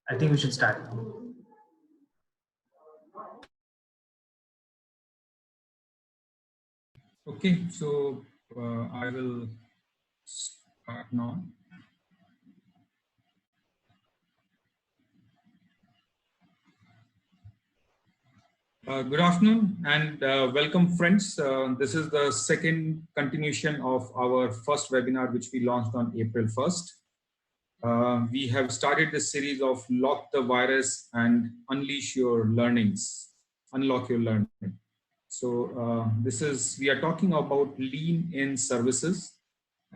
I think we should start now. Okay, so I will start now. Good afternoon and welcome friends. This is the second continuation of our first webinar which we launched on April 1st. We have started this series of Lock the Virus and Unleash Your Learnings, Unlock Your Learning. So we are talking about lean in services.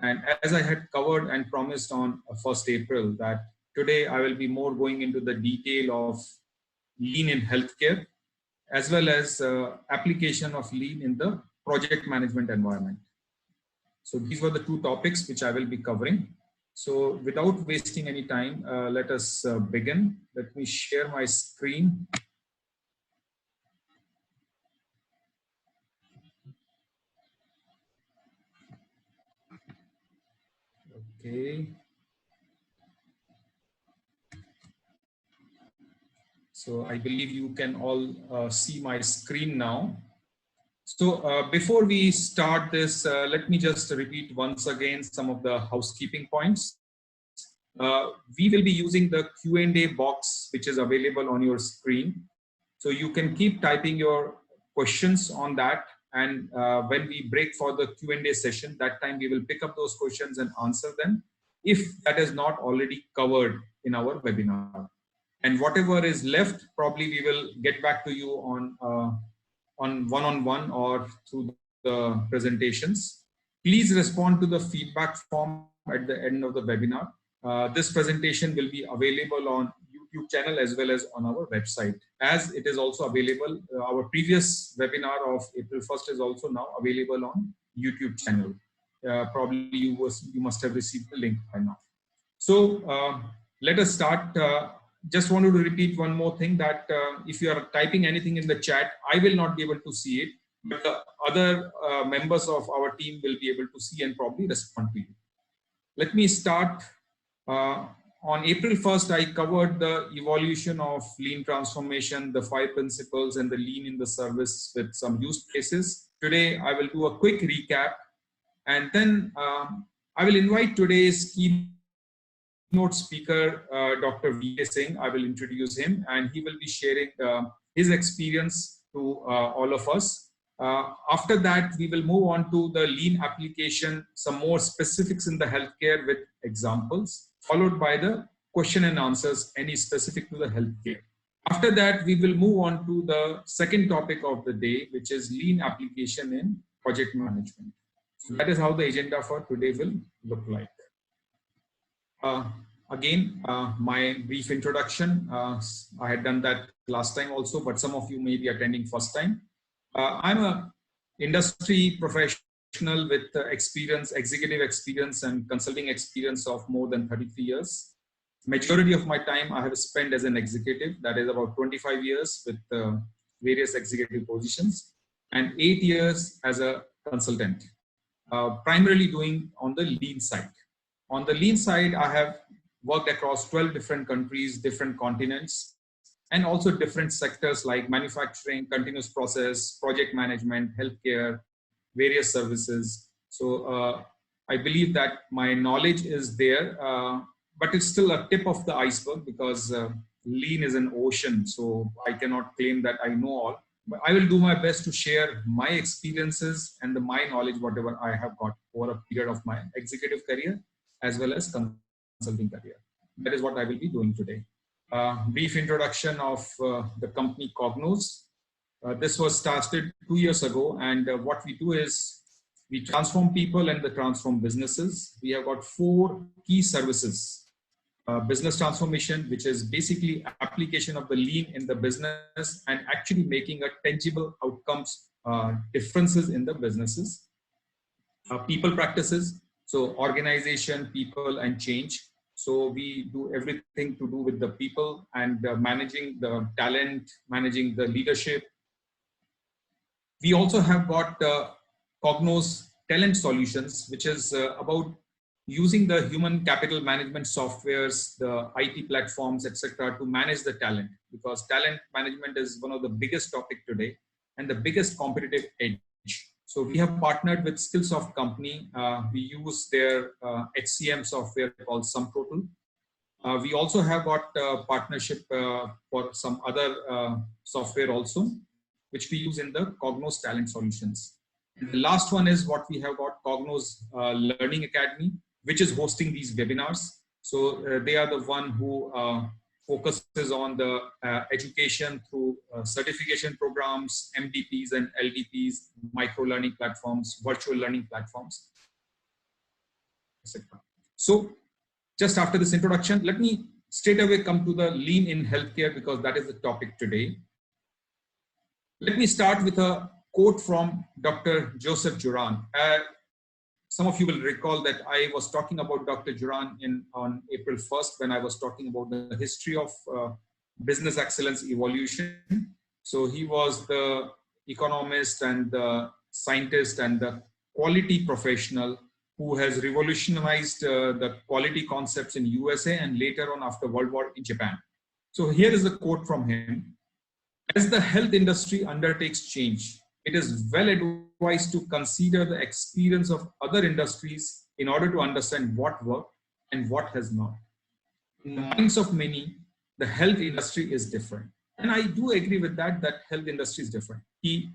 And as I had covered and promised on 1st April, that today I will be more going into the detail of lean in healthcare, as well as application of lean in the project management environment. So these were the two topics which I will be covering. So without wasting any time, let us begin. Let me share my screen. Okay. So I believe you can all see my screen now. So before we start this, let me just repeat once again some of the housekeeping points. We will be using the Q&A box which is available on your screen. So you can keep typing your questions on that, and when we break for the Q&A session, that time we will pick up those questions and answer them if that is not already covered in our webinar. And whatever is left, probably we will get back to you on one-on-one or through the presentations. Please respond to the feedback form at the end of the webinar. This presentation will be available on YouTube channel as well as on our website. As it is also available, our previous webinar of April 1st is also now available on YouTube channel. Probably you must have received the link by now. So let us start. Just wanted to repeat one more thing, that if you are typing anything in the chat, I will not be able to see it, but the other members of our team will be able to see and probably respond to you. Let me start. On April 1st, I covered the evolution of lean transformation, the 5 principles, and the lean in the service with some use cases. Today, I will do a quick recap, and then I will invite today's keynote speaker, Dr. V.K. Singh. I will introduce him, and he will be sharing his experience to all of us. After that, we will move on to the lean application, some more specifics in the healthcare with examples, followed by the question and answers, any specific to the healthcare. After that, we will move on to the second topic of the day, which is lean application in project management. So that is how the agenda for today will look like. Again, my brief introduction. I had done that last time also, but some of you may be attending first time. I'm an industry professional with experience, executive experience and consulting experience of more than 33 years. Majority of my time I have spent as an executive, that is about 25 years with various executive positions, and 8 years as a consultant, primarily doing on the lean side. On the lean side, I have worked across 12 different countries, different continents, and also different sectors like manufacturing, continuous process, project management, healthcare, various services. So I believe that my knowledge is there, but it's still a tip of the iceberg, because lean is an ocean. So I cannot claim that I know all, but I will do my best to share my experiences and my knowledge, whatever I have got over a period of my executive career as well as consulting career. That is what I will be doing today. Brief introduction of the company Kognoz. This was started 2 years ago, and what we do is we transform people and transform businesses. We have got 4 key services. Business transformation, which is basically application of the lean in the business and actually making a tangible outcomes, differences in the businesses. People practices, so organization, people, and change. So we do everything to do with the people and managing the talent, managing the leadership. We also have got Kognoz Talent Solutions, which is about using the human capital management softwares, the IT platforms, etc., to manage the talent, because talent management is one of the biggest topic today and the biggest competitive edge. So we have partnered with Skillsoft company. We use their HCM software called SumTotal. We also have got partnership for some other software also, which we use in the Kognoz talent solutions. And the last one is what we have got, Kognoz Learning Academy, which is hosting these webinars. So they are the one who focuses on the education through certification programs, MDPs and LDPs, micro learning platforms, virtual learning platforms, etc. So just after this introduction, let me straight away come to the lean in healthcare, because that is the topic today. Let me start with a quote from Dr. Joseph Juran. Some of you will recall that I was talking about Dr. Juran on April 1st when I was talking about the history of business excellence evolution. So he was the economist and the scientist and the quality professional who has revolutionized the quality concepts in USA and later on after World War in Japan. So here is a quote from him. As the health industry undertakes change, it is well advised to consider the experience of other industries in order to understand what worked and what has not. In the minds of many, the health industry is different. And I do agree with that health industry is different. He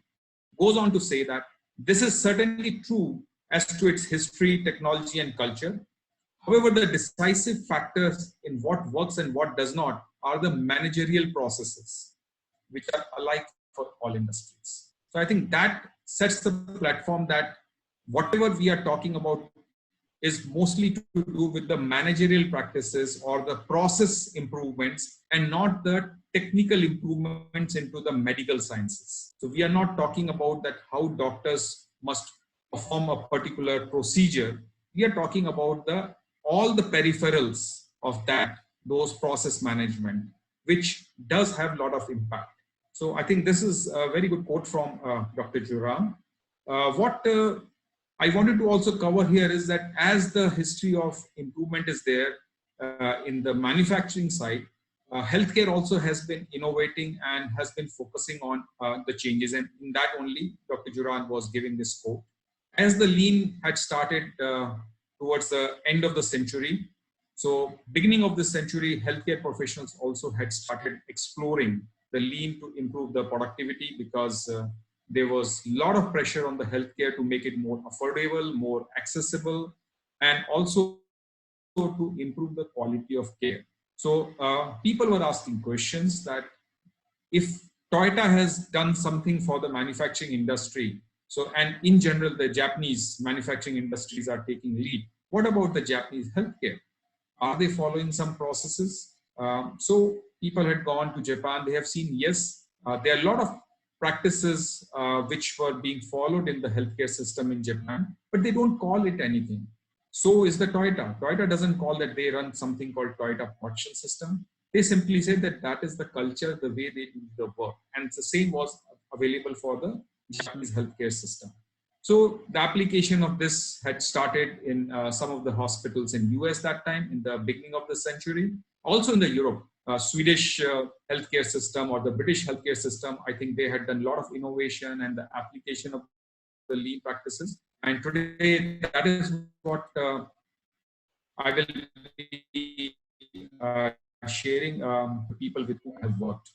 goes on to say that this is certainly true as to its history, technology, and culture. However, the decisive factors in what works and what does not are the managerial processes, which are alike for all industries. So I think that sets the platform that whatever we are talking about is mostly to do with the managerial practices or the process improvements and not the technical improvements into the medical sciences. So we are not talking about that how doctors must perform a particular procedure. We are talking about all the peripherals of those process management, which does have a lot of impact. So I think this is a very good quote from Dr. Juran. What I wanted to also cover here is that as the history of improvement is there in the manufacturing side, healthcare also has been innovating and has been focusing on the changes. And in that only, Dr. Juran was giving this quote. As the lean had started towards the end of the century, so beginning of the century, healthcare professionals also had started exploring the lean to improve the productivity, because there was a lot of pressure on the healthcare to make it more affordable, more accessible, and also to improve the quality of care. So people were asking questions that if Toyota has done something for the manufacturing industry, so and in general the Japanese manufacturing industries are taking lead, what about the Japanese healthcare? Are they following some processes? So people had gone to Japan, they have seen, yes, there are a lot of practices which were being followed in the healthcare system in Japan, but they don't call it anything. So is the Toyota. Toyota doesn't call that they run something called Toyota production system. They simply say that that is the culture, the way they do the work. And the same was available for the Japanese healthcare system. So the application of this had started in some of the hospitals in US that time, in the beginning of the century. Also in the Europe, Swedish healthcare system or the British healthcare system, I think they had done a lot of innovation and the application of the lean practices. And today, that is what I will be sharing with people with whom I have worked.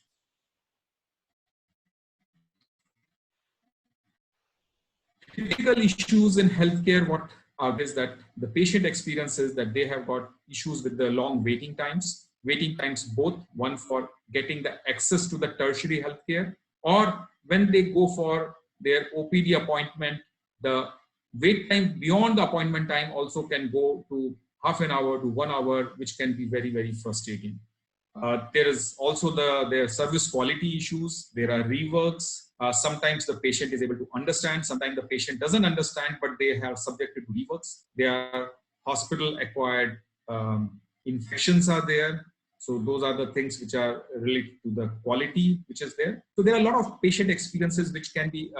Typical issues in healthcare, what are is that the patient experiences that they have got issues with the long waiting times both, one for getting the access to the tertiary healthcare, or when they go for their OPD appointment, the wait time beyond the appointment time also can go to half an hour to 1 hour, which can be very, very frustrating. There is also their service quality issues. There are reworks. Sometimes the patient is able to understand. Sometimes the patient doesn't understand, but they have subjected to reworks. There are hospital-acquired infections are there. So those are the things which are related to the quality which is there. So there are a lot of patient experiences which can be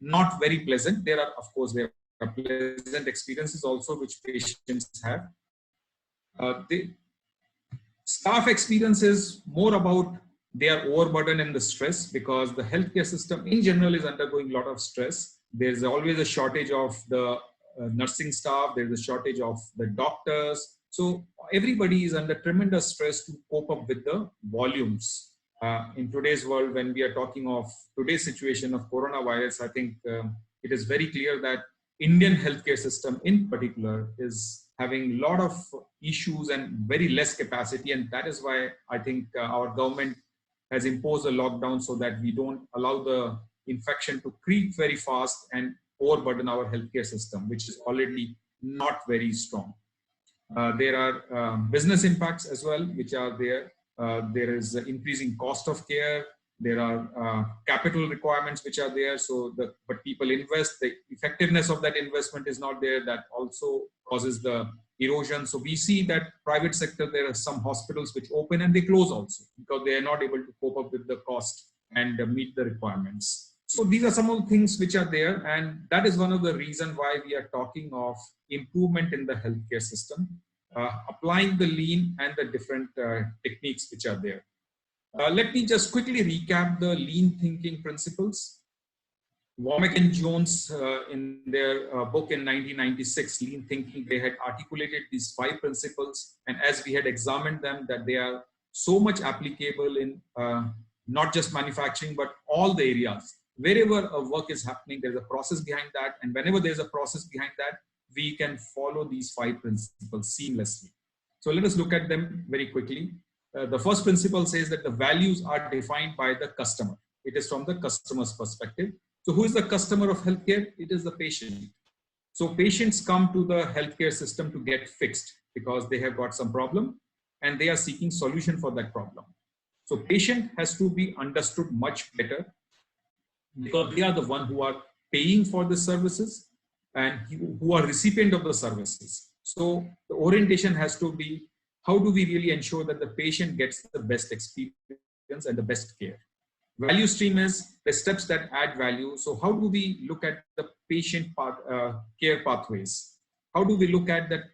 not very pleasant. There are, of course, there pleasant experiences also which patients have. The staff experience is more about they are overburdened in the stress, because the healthcare system in general is undergoing a lot of stress. There's always a shortage of the nursing staff, there's a shortage of the doctors. So everybody is under tremendous stress to cope up with the volumes. In today's world, when we are talking of today's situation of coronavirus, I think it is very clear that Indian healthcare system in particular is having a lot of issues and very less capacity. And that is why I think our government has imposed a lockdown so that we don't allow the infection to creep very fast and overburden our healthcare system, which is already not very strong. There are business impacts as well, which are there. There is increasing cost of care. There are capital requirements which are there. So, but people invest, the effectiveness of that investment is not there. That also causes the erosion. So we see that private sector, there are some hospitals which open and they close also because they are not able to cope up with the cost and meet the requirements. So these are some of the things which are there, and that is one of the reasons why we are talking of improvement in the healthcare system, applying the lean and the different techniques which are there. Let me just quickly recap the lean thinking principles. Womack and Jones, in their book in 1996, Lean Thinking, they had articulated these 5 principles, and as we had examined them, that they are so much applicable in not just manufacturing, but all the areas. Wherever a work is happening, there's a process behind that, and whenever there's a process behind that, we can follow these 5 principles seamlessly. So let us look at them very quickly. The first principle says that the values are defined by the customer. It is from the customer's perspective. So who is the customer of healthcare? It is the patient. So patients come to the healthcare system to get fixed because they have got some problem and they are seeking solution for that problem. So patient has to be understood much better because they are the one who are paying for the services and who are recipient of the services. So the orientation has to be, how do we really ensure that the patient gets the best experience and the best care? Value stream is the steps that add value. So how do we look at the patient care pathways? How do we look at that,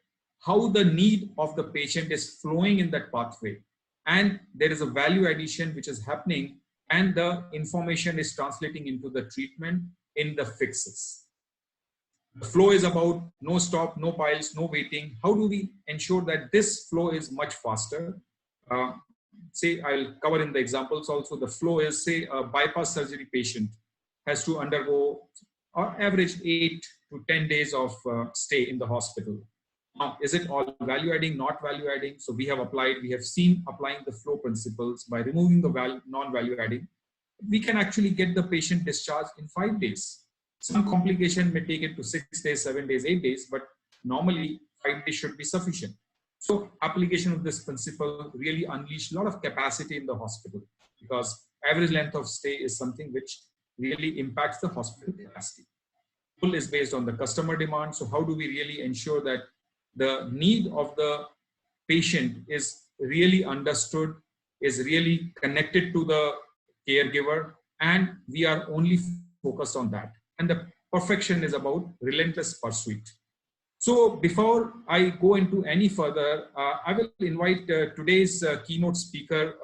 how the need of the patient is flowing in that pathway? And there is a value addition which is happening, and the information is translating into the treatment in the fixes. The flow is about no stop, no piles, no waiting. How do we ensure that this flow is much faster? Say, I'll cover in the examples also. The flow is, say, a bypass surgery patient has to undergo on average 8 to 10 days of stay in the hospital. Now, is it all value adding, not value adding? So we have seen applying the flow principles by removing the non-value adding. We can actually get the patient discharged in 5 days. Some complication may take it to 6 days, 7 days, 8 days, but normally 5 days should be sufficient. So application of this principle really unleashed a lot of capacity in the hospital, because average length of stay is something which really impacts the hospital capacity. Pull is based on the customer demand. So how do we really ensure that the need of the patient is really understood, is really connected to the caregiver, and we are only focused on that. And the perfection is about relentless pursuit. So before I go into any further, I will invite today's keynote speaker.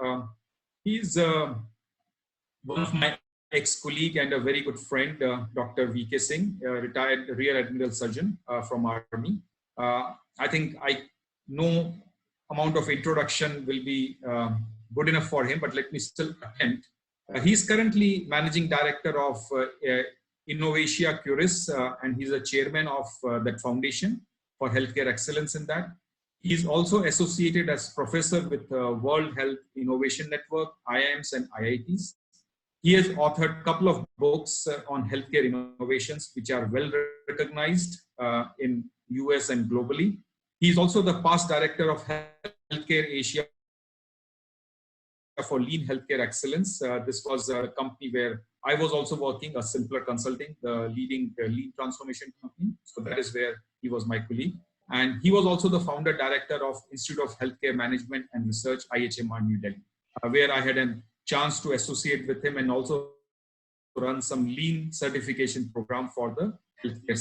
He's one of my ex-colleague and a very good friend, Dr. V.K. Singh, retired Rear Admiral surgeon from Army. I think no amount of introduction will be good enough for him, but let me still attempt. He's currently managing director of Innovatia Curis, and he's a chairman of that foundation for healthcare excellence in that. He's also associated as professor with World Health Innovation Network, IIMs and IITs. He has authored a couple of books on healthcare innovations, which are well recognized in US and globally. He's also the past director of Healthcare Asia for Lean Healthcare Excellence. This was a company where I was also working, a Simpler Consulting, the leading lean transformation company. So that is where he was my colleague. And he was also the founder director of Institute of Healthcare Management and Research, IHMR New Delhi, where I had a chance to associate with him and also run some lean certification program for the healthcare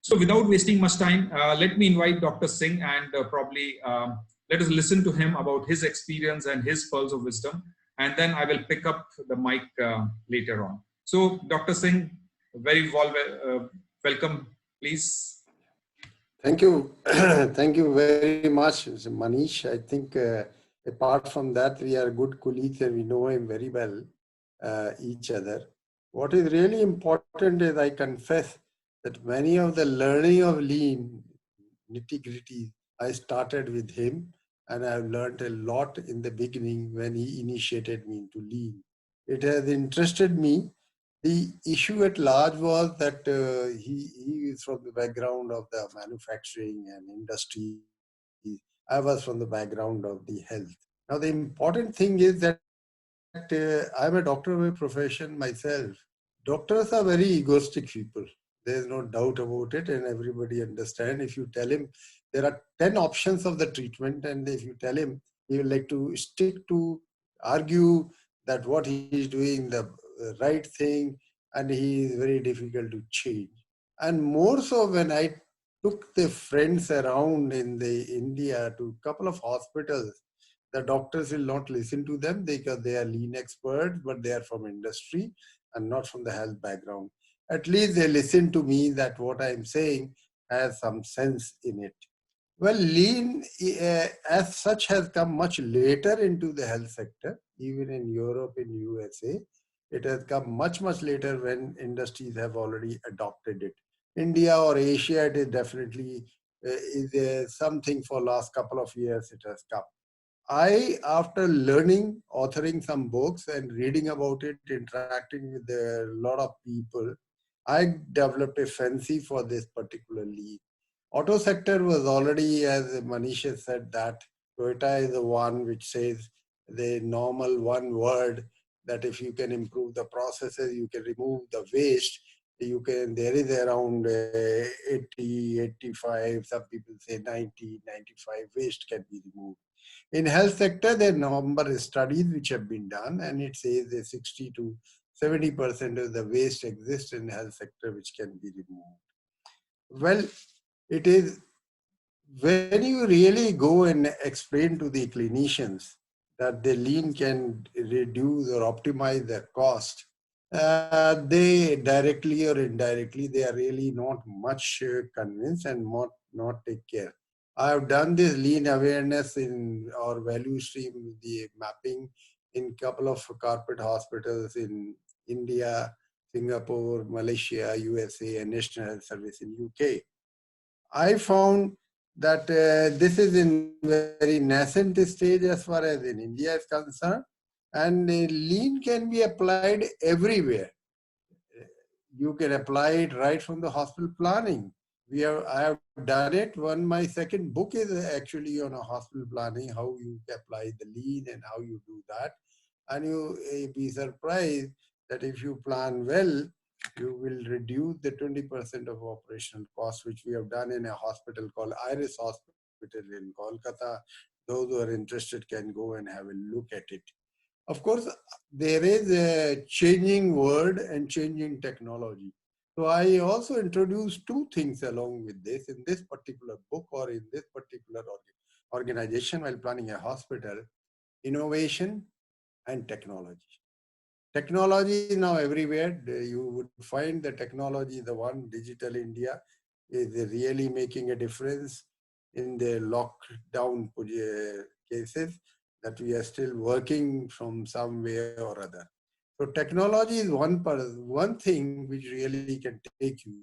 So without wasting much time, let me invite Dr. Singh and probably let us listen to him about his experience and his pearls of wisdom. And then I will pick up the mic later on. So Dr. Singh, very welcome, please. Thank you. Thank you very much, Manish. I think apart from that, we are good colleagues and we know him very well, each other. What is really important is I confess that many of the learning of lean nitty-gritty, I started with him, and I've learned a lot in the beginning when he initiated me into lean. It has interested me. The issue at large was that he is from the background of the manufacturing and industry. I was from the background of the health. Now, the important thing is that I'm a doctor by profession myself. Doctors are very egoistic people. There's no doubt about it, and everybody understands. If you tell him there are 10 options of the treatment, and if you tell him he will like to stick to argue that what he is doing the right thing, and he is very difficult to change. And more so when I took the friends around in the India to a couple of hospitals, the doctors will not listen to them because they are lean experts, but they are from industry and not from the health background. At least they listen to me that what I'm saying has some sense in it. Well, lean as such has come much later into the health sector, even in Europe, in USA. It has come much, much later when industries have already adopted it. India or Asia, it is definitely is something for last couple of years it has come. After learning, authoring some books and reading about it, interacting with a lot of people, I developed a fancy for this particular lead. Auto sector was already, as Manish has said, that Toyota is the one which says the normal one word that if you can improve the processes, you can remove the waste, you can, there is around 80, 85, some people say 90, 95 waste can be removed. In health sector, there are number of studies which have been done, and it says that 60 to 70% of the waste exists in health sector which can be removed. Well, it is when you really go and explain to the clinicians that the lean can reduce or optimize the cost, they directly or indirectly, they are really not much convinced and not take care. I have done this lean awareness in our value stream, the mapping in couple of corporate hospitals in India, Singapore, Malaysia, USA, and National Health Service in UK. I found that this is in very nascent stage as far as in India is concerned, and lean can be applied everywhere. You can apply it right from the hospital planning. I have done it. My second book is actually on a hospital planning, how you apply the lean and how you do that. And you be surprised that if you plan well, you will reduce the 20% of operational costs, which we have done in a hospital called Iris Hospital in Kolkata. Those who are interested can go and have a look at it. Of course, there is a changing world and changing technology. So I also introduced two things along with this in this particular book or in this particular organization while planning a hospital: innovation and technology. Technology is now everywhere. You would find the technology, the one digital India, is really making a difference in the lockdown cases that we are still working from some way or other. So technology is one thing which really can take you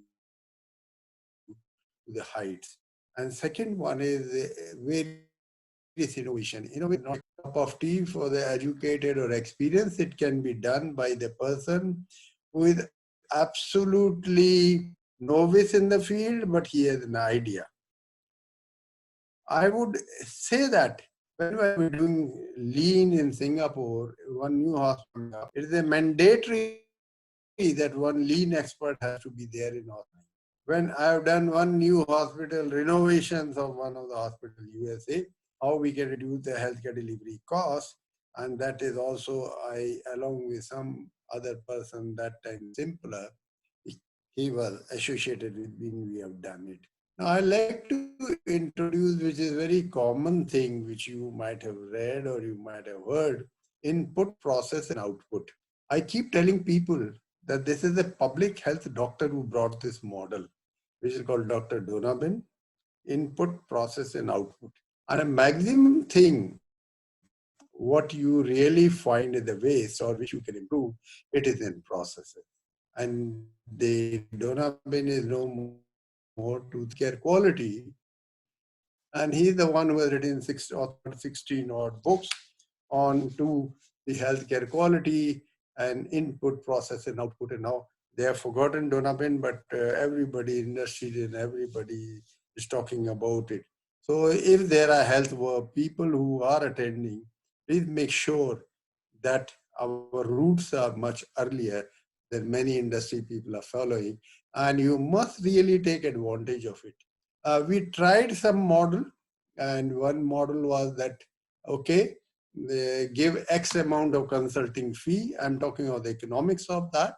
to the heights. And second one is various innovation. Innovation is not a cup of tea for the educated or experienced. It can be done by the person who is absolutely novice in the field, but he has an idea. I would say that whenever we're doing lean in Singapore, one new hospital, it is a mandatory that one lean expert has to be there in hospital. When I have done one new hospital, renovations of one of the hospital USA, how we can reduce the healthcare delivery cost, and that is also I, along with some other person that time simpler, he was associated with being, we have done it. Now I like to introduce, which is very common thing, which you might have read or you might have heard, input, process and output. I keep telling people that this is a public health doctor who brought this model, which is called Dr. Donovan, input, process and output. And a maximum thing, what you really find in the waste or which you can improve, it is in processes. And the Donovan is no more to care quality. And he's the one who has written authored 16 odd books on to the healthcare quality and input, process and output. And now they have forgotten Donovan, but everybody, industry and everybody is talking about it. So if there are health people who are attending, please make sure that our roots are much earlier than many industry people are following, and you must really take advantage of it. We tried some model, and one model was that, okay, they give X amount of consulting fee. I'm talking about the economics of that.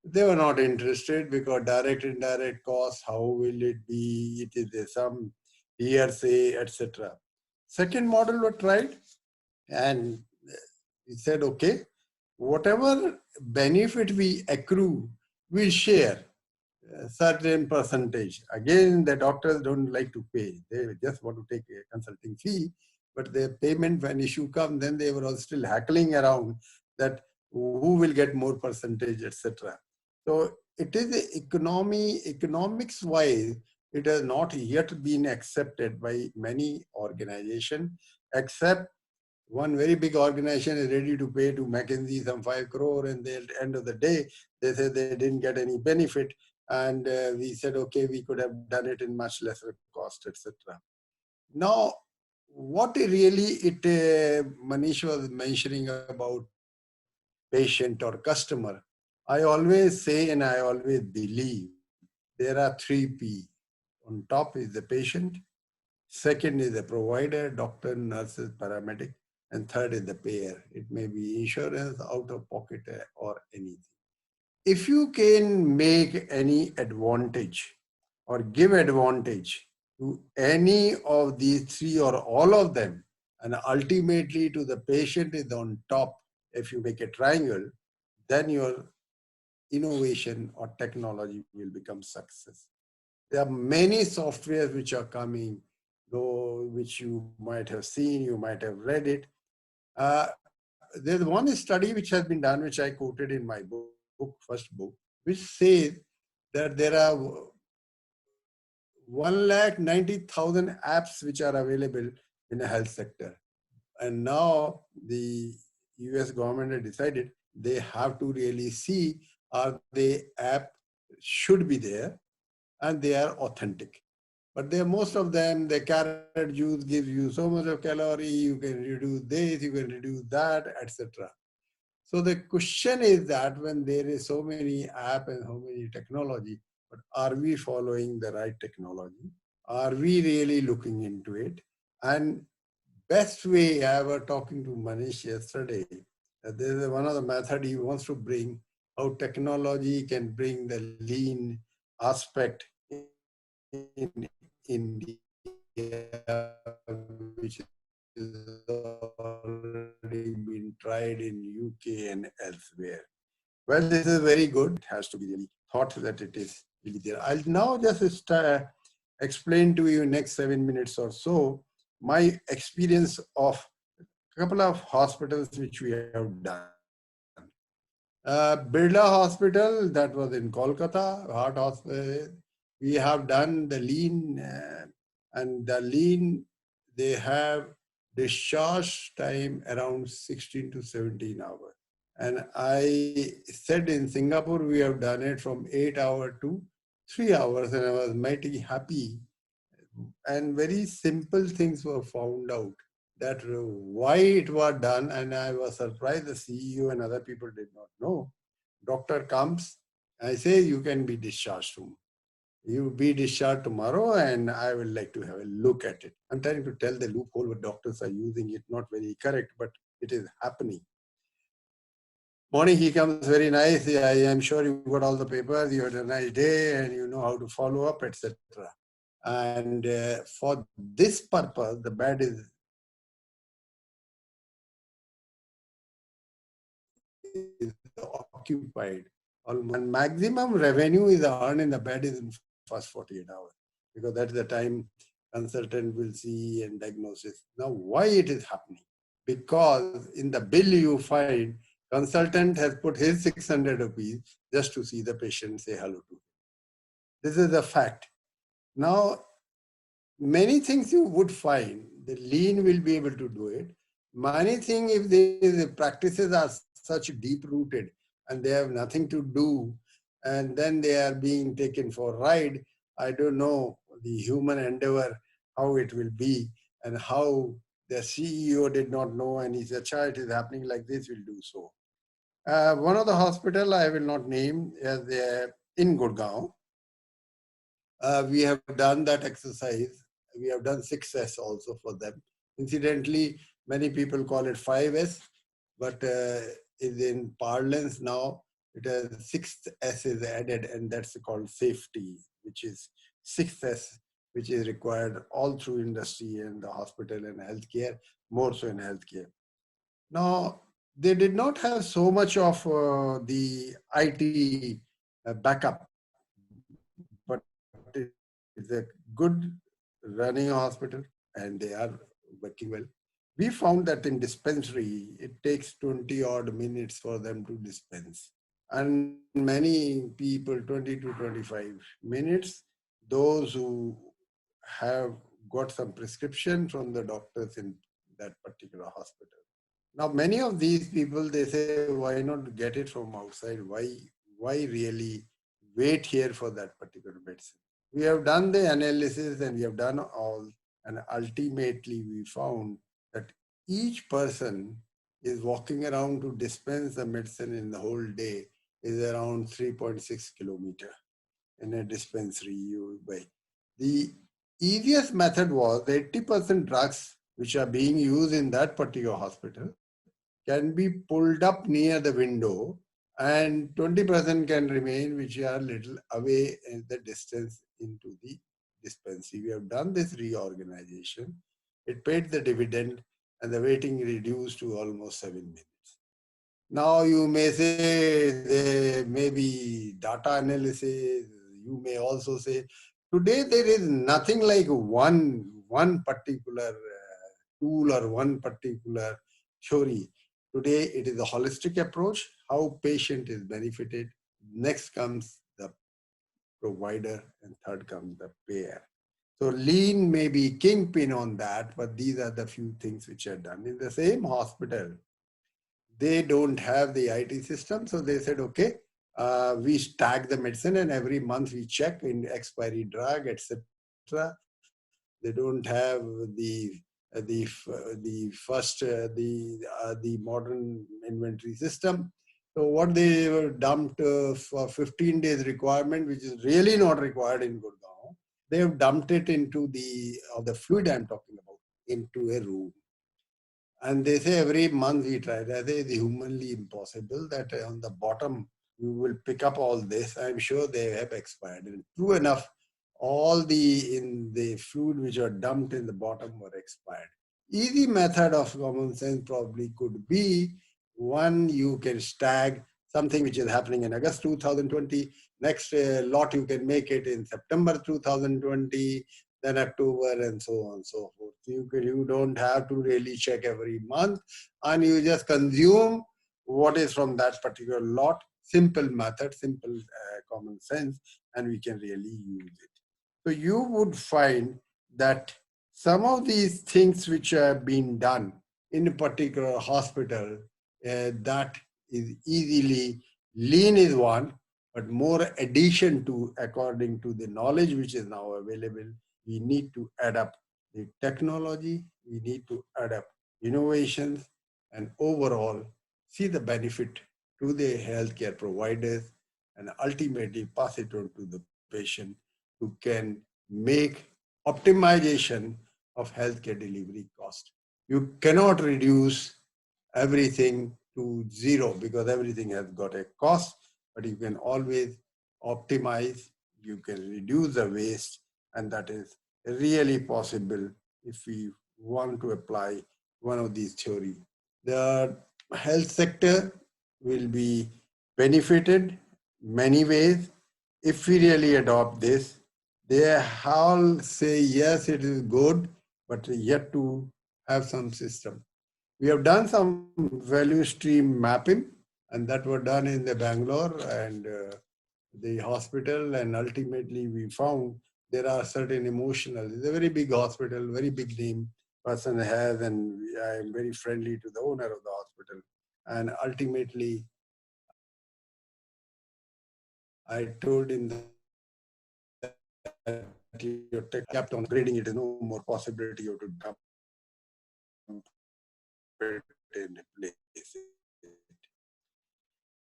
They were not interested because direct, indirect costs, how will it be? It is some hearsay, etc. Second model was tried, and we said, okay, whatever benefit we accrue, we share a certain percentage. Again, the doctors don't like to pay. They just want to take a consulting fee, but the payment, when issue comes, then they were all still hackling around that who will get more percentage, etc. So it is the economics wise, it has not yet been accepted by many organizations, except one very big organization is ready to pay to McKinsey some 5 crore, and at the end of the day, they said they didn't get any benefit. And we said, okay, we could have done it in much lesser cost, etc. Now, what really Manish was mentioning about patient or customer, I always say and I always believe there are 3 P. On top is the patient, second is the provider, doctor, nurses, paramedic, and third is the payer. It may be insurance, out of pocket, or anything. If you can make any advantage or give advantage to any of these 3 or all of them, and ultimately to the patient is on top, if you make a triangle, then your innovation or technology will become success. There are many softwares which are coming, though, which you might have seen, you might have read it. There's one study which has been done, which I quoted in my book, first book, which says that there are 190,000 apps which are available in the health sector. And now the US government has decided they have to really see, are they app should be there and they are authentic. But there, most of them, the carrot juice gives you so much of calorie, you can reduce this, you can reduce that, etc. So the question is that when there is so many app and so many technology, but are we following the right technology? Are we really looking into it? And best way, I was talking to Manish yesterday, that there is one of the method he wants to bring, how technology can bring the lean aspect in India, which is already been tried in UK and elsewhere. Well, this is very good. It has to be really thought that it is really there. I'll now just explain to you next 7 minutes or so my experience of a couple of hospitals which we have done. Birla Hospital, that was in Kolkata, Heart Hospital. We have done the lean, and the lean, they have discharge time around 16 to 17 hours. And I said in Singapore, we have done it from 8 hours to 3 hours, and I was mighty happy. And very simple things were found out, that why it was done, and I was surprised the CEO and other people did not know. Doctor comes, I say, you can be discharged tomorrow. You be discharged tomorrow and I will like to have a look at it. I'm trying to tell the loophole what doctors are using it, not very correct, but it is happening. Morning, he comes very nice. I am sure you got all the papers, you had a nice day, and you know how to follow up, etc. And for this purpose, the bed is occupied. And maximum revenue is earned in the bed is in first 48 hours, because that's the time consultant will see and diagnosis. Now, why it is happening? Because in the bill you find consultant has put his 600 rupees just to see the patient, say hello to him. This is a fact. Now, many things you would find, the lean will be able to do it. Many things, if the practices are such deep rooted and they have nothing to do, and then they are being taken for a ride, I don't know the human endeavor, how it will be, and how the CEO did not know, and he said, "Child, it is happening like this, we'll do so." One of the hospital I will not name is in Gurgaon. We have done that exercise. We have done 6S also for them. Incidentally, many people call it 5S, but is in parlance now, it has 6S is added, and that's called safety, which is 6S, which is required all through industry and the hospital and healthcare, more so in healthcare. Now, they did not have so much of the IT backup, but it's a good running hospital and they are working well. We found that in dispensary, it takes 20 odd minutes for them to dispense. And many people, 20 to 25 minutes, those who have got some prescription from the doctors in that particular hospital. Now, many of these people, they say, why not get it from outside? Why really wait here for that particular medicine? We have done the analysis and we have done all, and ultimately we found that each person is walking around to dispense the medicine in the whole day is around 3.6 kilometers in a dispensary you buy. The easiest method was 80% drugs which are being used in that particular hospital can be pulled up near the window, and 20% can remain, which are little away in the distance into the dispensary. We have done this reorganization. It paid the dividend and the waiting reduced to almost 7 minutes. Now you may say there may be data analysis. You may also say today there is nothing like one particular tool or one particular theory. Today it is a holistic approach, how patient is benefited. Next comes the provider and third comes the payer. So lean may be kingpin on that, but these are the few things which are done. In the same hospital, they don't have the IT system. So they said, okay, we tag the medicine and every month we check in expiry drug, etc. They don't have the modern inventory system. So what they were dumped for 15 days requirement, which is really not required in Gurgaon, they have dumped it into the fluid I'm talking about, into a room. And they say every month we try. That is humanly impossible that on the bottom you will pick up all this. I'm sure they have expired. And true enough, all in the fluid which are dumped in the bottom were expired. Easy method of common sense probably could be one, you can stag something which is happening in August 2020. Next lot you can make it in September 2020. Then October and so on and so forth. You don't have to really check every month, and you just consume what is from that particular lot. Simple method, simple common sense, and we can really use it. So you would find that some of these things which have been done in a particular hospital, that is easily, lean is one, but more addition to, according to the knowledge which is now available, we need to add up the technology, we need to add up innovations, and overall see the benefit to the healthcare providers and ultimately pass it on to the patient who can make optimization of healthcare delivery cost. You cannot reduce everything to zero because everything has got a cost, but you can always optimize, you can reduce the waste, and that is really possible if we want to apply one of these theories. The health sector will be benefited many ways if we really adopt this. They all say, yes, it is good, but yet to have some system. We have done some value stream mapping, and that were done in the Bangalore and the hospital, and ultimately we found there are certain emotional, it's a very big hospital, very big name person has, and I am very friendly to the owner of the hospital. And ultimately, I told him that your tech kept on grading, it is no more possibility you have to dump it in a place.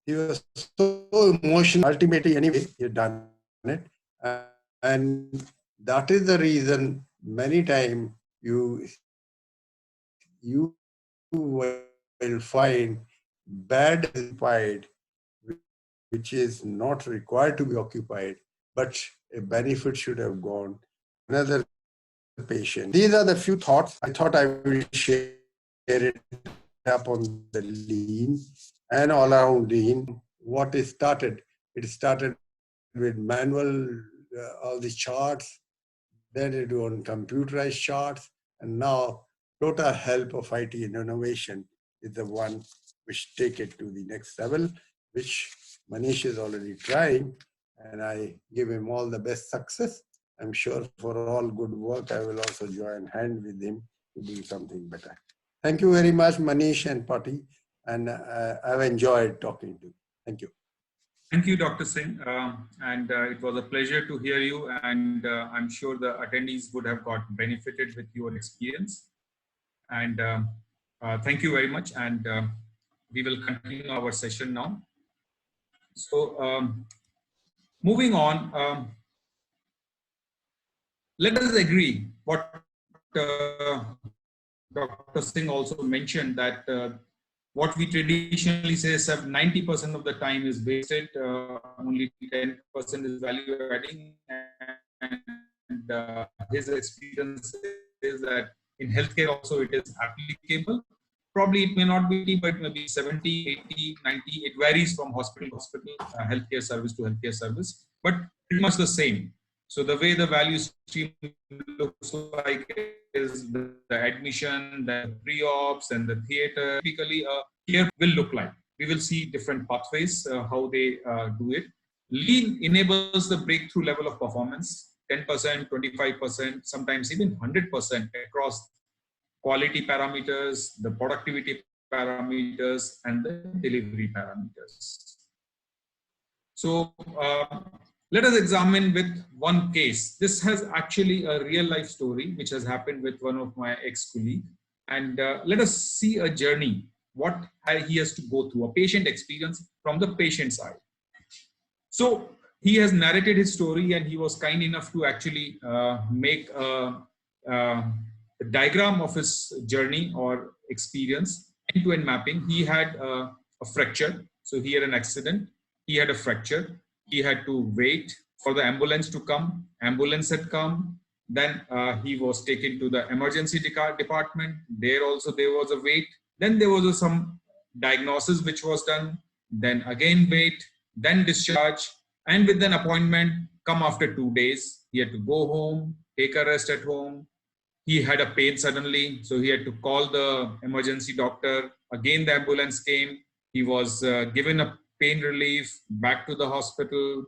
He was so emotional. Ultimately, anyway, he had done it. And that is the reason many times you will find bed occupied, which is not required to be occupied, but a benefit should have gone another patient. These are the few thoughts I thought I will share it up on the lean and all around lean. What is started? It started with manual, all the charts, then it on computerized charts, and now total help of IT and innovation is the one which take it to the next level, which Manish is already trying, and I give him all the best success. I'm sure for all good work, I will also join hand with him to do something better. Thank you very much, Manish and Patti, and I've enjoyed talking to you. Thank you. Thank you, Dr. Singh. And it was a pleasure to hear you. And I'm sure the attendees would have got benefited with your experience. And thank you very much. And we will continue our session now. So moving on, let us agree what Dr. Singh also mentioned, that what we traditionally say 90% of the time is wasted, only 10% is value adding, and his experience is that in healthcare also it is applicable. Probably it may not be, but it may be 70, 80, 90, it varies from hospital to hospital, healthcare service to healthcare service, but pretty much the same. So the way the value stream looks like is the admission, the pre-ops, and the theater. Typically, care will look like. We will see different pathways, how they do it. Lean enables the breakthrough level of performance, 10%, 25%, sometimes even 100% across quality parameters, the productivity parameters, and the delivery parameters. So, let us examine with one case. This has actually a real life story which has happened with one of my ex-colleagues. And let us see a journey, what he has to go through, a patient experience from the patient side. So he has narrated his story, and he was kind enough to actually make a diagram of his journey or experience, end-to-end mapping. He had a fracture. So he had an accident. He had a fracture. He had to wait for the ambulance to come. Ambulance had come. Then he was taken to the emergency department. There also there was a wait. Then there was some diagnosis which was done. Then again wait. Then discharge. And with an appointment come after 2 days. He had to go home, take a rest at home. He had a pain suddenly. So he had to call the emergency doctor. Again the ambulance came. He was given a pain relief, back to the hospital,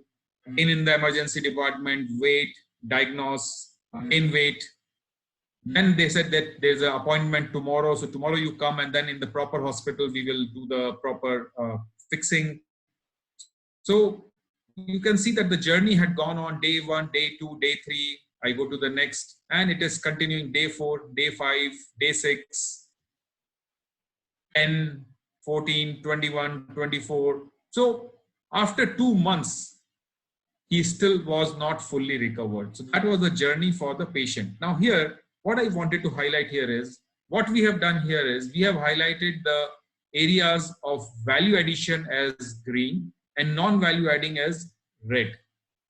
again in the emergency department, wait, diagnose, again wait. Then they said that there's an appointment tomorrow. So tomorrow you come, and then in the proper hospital, we will do the proper fixing. So you can see that the journey had gone on day 1, day 2, day 3. I go to the next, and it is continuing day 4, day 5, day 6, 10, 14, 21, 24. So after 2 months, he still was not fully recovered. So that was the journey for the patient. Now here, what I wanted to highlight here is, what we have done here is, we have highlighted the areas of value addition as green and non-value adding as red.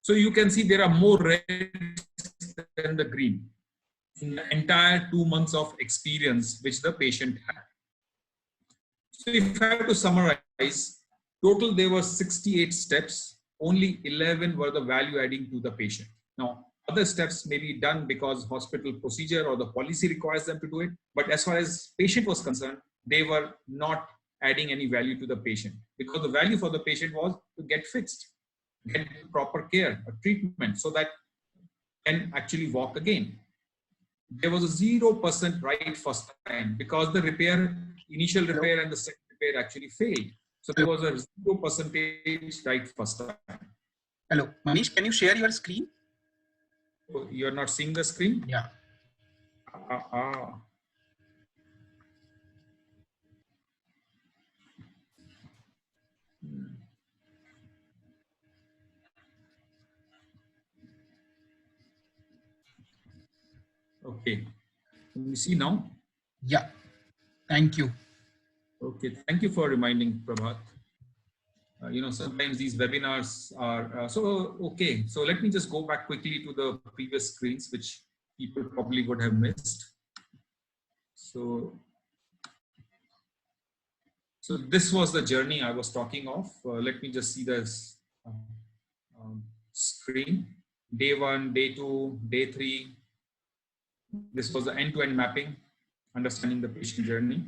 So you can see there are more reds than the green in the entire 2 months of experience which the patient had. So if I have to summarize, total there were 68 steps, only 11 were the value adding to the patient. Now, other steps may be done because hospital procedure or the policy requires them to do it, but as far as patient was concerned, they were not adding any value to the patient because the value for the patient was to get fixed, get proper care or treatment so that can actually walk again. There was a 0% right first time because the repair, initial repair and the second repair actually failed. So there was a 0% right first time. Hello, Manish, can you share your screen? Oh, you're not seeing the screen? Yeah. Okay. Can you see now? Yeah. Thank you. Okay. Thank you for reminding, Prabhat. Sometimes these webinars are okay. So let me just go back quickly to the previous screens, which people probably would have missed. So this was the journey I was talking of. Let me just see this screen. Day 1, day 2, day 3. This was the end-to-end mapping, understanding the patient journey.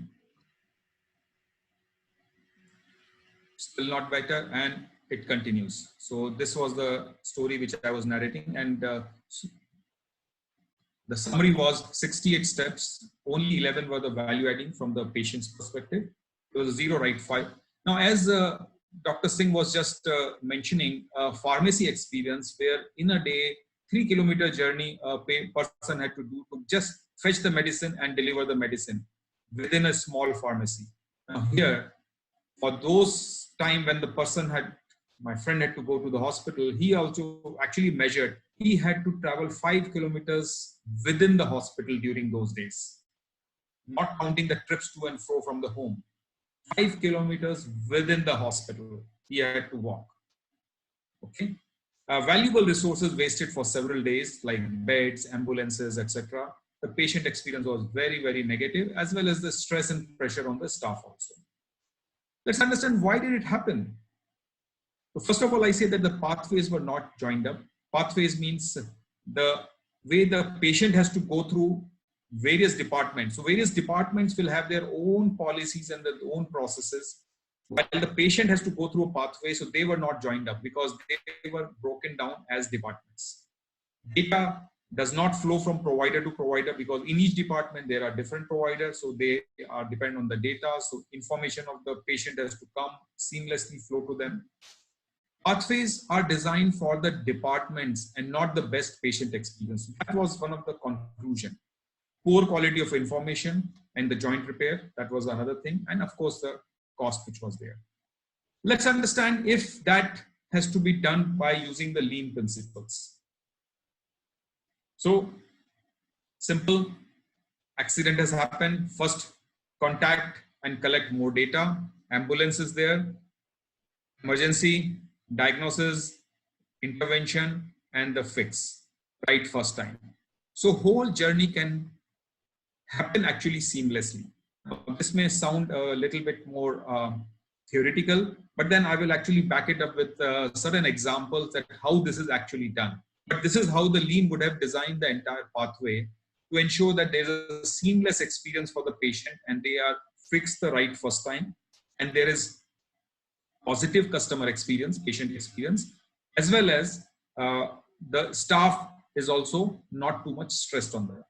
Still not better, and it continues. So this was the story which I was narrating, and the summary was 68 steps, only 11 were the value adding from the patient's perspective. There was 0 right 5. Now, as Dr. Singh was just mentioning, pharmacy experience where in a day, 3-kilometer journey a person had to do to just fetch the medicine and deliver the medicine within a small pharmacy. Now here, for those time when the person my friend had to go to the hospital, he also actually measured, he had to travel 5 kilometers within the hospital during those days, not counting the trips to and fro from the home. 5 kilometers within the hospital, he had to walk. Okay. Valuable resources wasted for several days, like beds, ambulances, etc. The patient experience was very, very negative, as well as the stress and pressure on the staff also. Let's understand why did it happen. So first of all, I say that the pathways were not joined up. Pathways means the way the patient has to go through various departments. So various departments will have their own policies and their own processes, while the patient has to go through a pathway. So they were not joined up because they were broken down as departments. Data does not flow from provider to provider because in each department there are different providers, so they are dependent on the data. So information of the patient has to come seamlessly flow to them. Pathways are designed for the departments and not the best patient experience. That was one of the conclusion. Poor quality of information and the joint repair, that was another thing. And of course, the cost which was there. Let's understand if that has to be done by using the lean principles. So, simple, accident has happened. First, contact and collect more data. Ambulance is there. Emergency, diagnosis, intervention, and the fix, right first time. So whole journey can happen actually seamlessly. This may sound a little bit more theoretical, but then I will actually back it up with certain examples that how this is actually done. But this is how the lean would have designed the entire pathway to ensure that there's a seamless experience for the patient and they are fixed the right first time, and there is positive customer experience, patient experience, as well as the staff is also not too much stressed on that.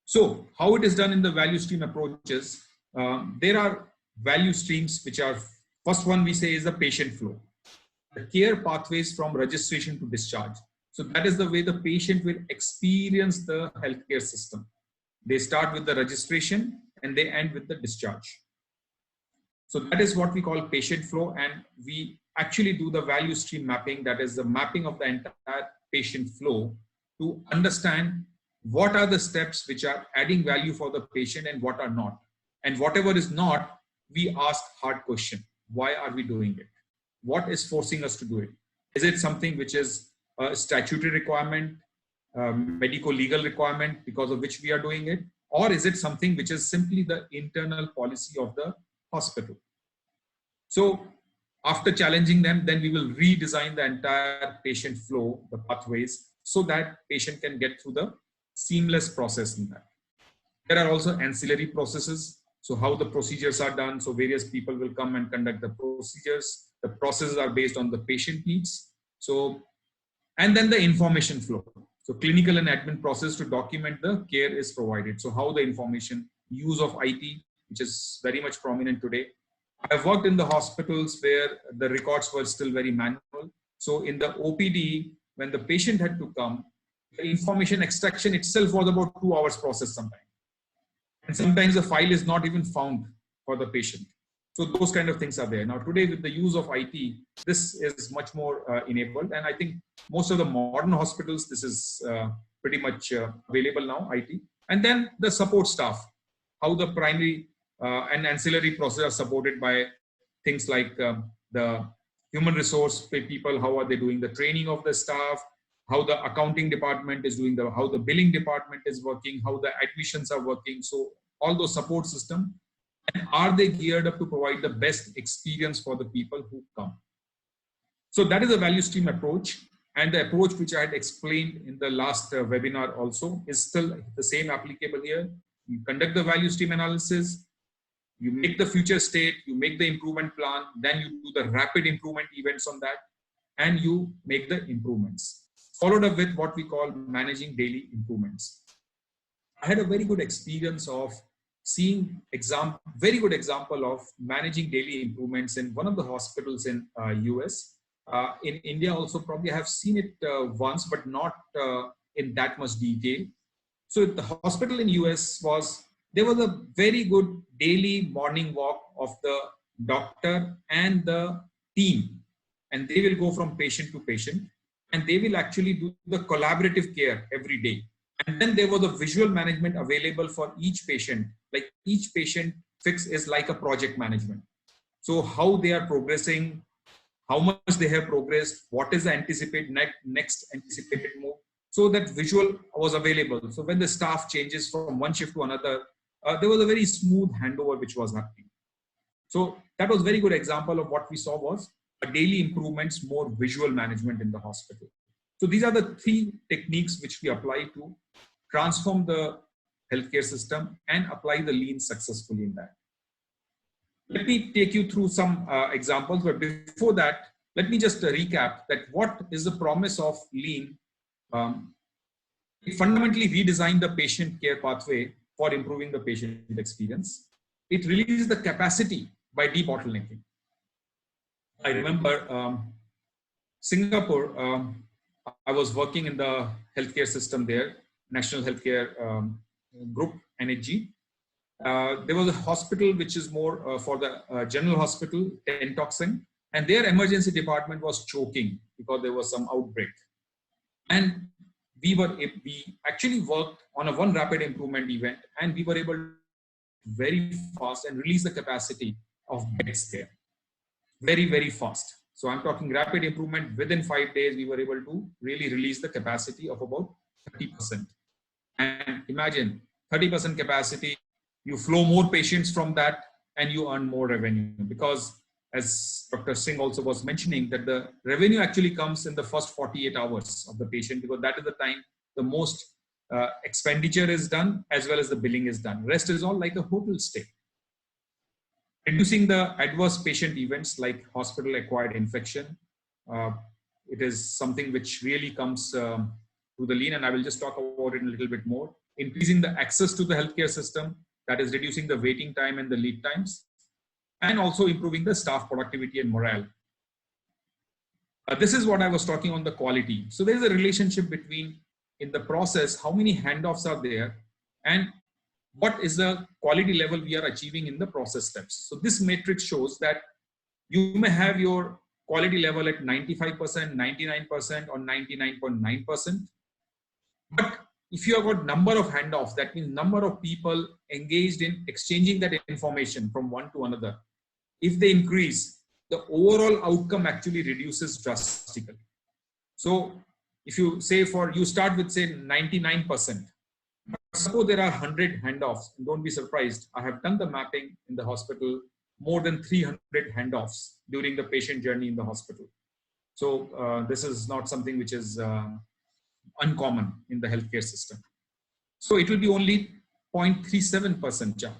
So how it is done in the value stream approaches, there are value streams which are, first one we say is the patient flow. The care pathways from registration to discharge. So that is the way the patient will experience the healthcare system. They start with the registration and they end with the discharge. So that is what we call patient flow, and we actually do the value stream mapping, that is the mapping of the entire patient flow to understand what are the steps which are adding value for the patient and what are not. And whatever is not, we ask hard question. Why are we doing it? What is forcing us to do it? Is it something which is a statutory requirement, medico-legal requirement because of which we are doing it? Or is it something which is simply the internal policy of the hospital? So after challenging them, then we will redesign the entire patient flow, the pathways, so that patient can get through the seamless process in that. There are also ancillary processes. So how the procedures are done. So various people will come and conduct the procedures. The processes are based on the patient needs. So, and then the information flow. So clinical and admin process to document the care is provided. So how the information, use of IT, which is very much prominent today. I've worked in the hospitals where the records were still very manual. So in the OPD, when the patient had to come, the information extraction itself was about 2 hours process sometimes. And sometimes the file is not even found for the patient. So those kind of things are there. Now today with the use of IT, this is much more enabled. And I think most of the modern hospitals, this is pretty much available now, IT. And then the support staff, how the primary and ancillary processes are supported by things like the human resource people, how are they doing the training of the staff, how the accounting department is doing, how the billing department is working, how the admissions are working. So all those support systems, and are they geared up to provide the best experience for the people who come? So that is a value stream approach. And the approach which I had explained in the last webinar also is still the same applicable here. You conduct the value stream analysis, you make the future state, you make the improvement plan, then you do the rapid improvement events on that, and you make the improvements. Followed up with what we call managing daily improvements. I had a very good experience of seeing very good example of managing daily improvements in one of the hospitals in US. In India also probably I have seen it once, but not in that much detail. So the hospital in US there was a very good daily morning walk of the doctor and the team. And they will go from patient to patient and they will actually do the collaborative care every day. And then there was a visual management available for each patient. Like each patient fix is like a project management. So how they are progressing, how much they have progressed, what is the next anticipated move. So that visual was available. So when the staff changes from one shift to another, there was a very smooth handover which was happening. So that was a very good example of what we saw was a daily improvements, more visual management in the hospital. So these are the 3 techniques which we apply to transform the healthcare system and apply the lean successfully in that. Let me take you through some examples, but before that, let me just recap that what is the promise of lean. It fundamentally redesigned the patient care pathway for improving the patient experience. It releases the capacity by debottlenecking. I remember Singapore, I was working in the healthcare system there, National Healthcare Group, NHG. There was a hospital which is more for the general hospital, Tentoxin, and their emergency department was choking because there was some outbreak. And we actually worked on one rapid improvement event, and we were able to very fast and release the capacity of beds there very, very fast. So I'm talking rapid improvement. Within 5 days, we were able to really release the capacity of about 30%. And imagine 30% capacity, you flow more patients from that and you earn more revenue, because as Dr. Singh also was mentioning, that the revenue actually comes in the first 48 hours of the patient, because that is the time the most expenditure is done as well as the billing is done. Rest is all like a hotel stay. Reducing the adverse patient events like hospital-acquired infection. It is something which really comes to the lean, and I will just talk about it a little bit more. Increasing the access to the healthcare system, that is reducing the waiting time and the lead times, and also improving the staff productivity and morale. This is what I was talking on the quality. So there is a relationship between, in the process, how many handoffs are there and what is the quality level we are achieving in the process steps. So this matrix shows that you may have your quality level at 95%, 99%, or 99.9%. But if you have got number of handoffs, that means number of people engaged in exchanging that information from one to another. If they increase, the overall outcome actually reduces drastically. So if you say you start with say 99%, suppose there are 100 handoffs, don't be surprised. I have done the mapping in the hospital, more than 300 handoffs during the patient journey in the hospital. So this is not something which is uncommon in the healthcare system. So it will be only 0.37%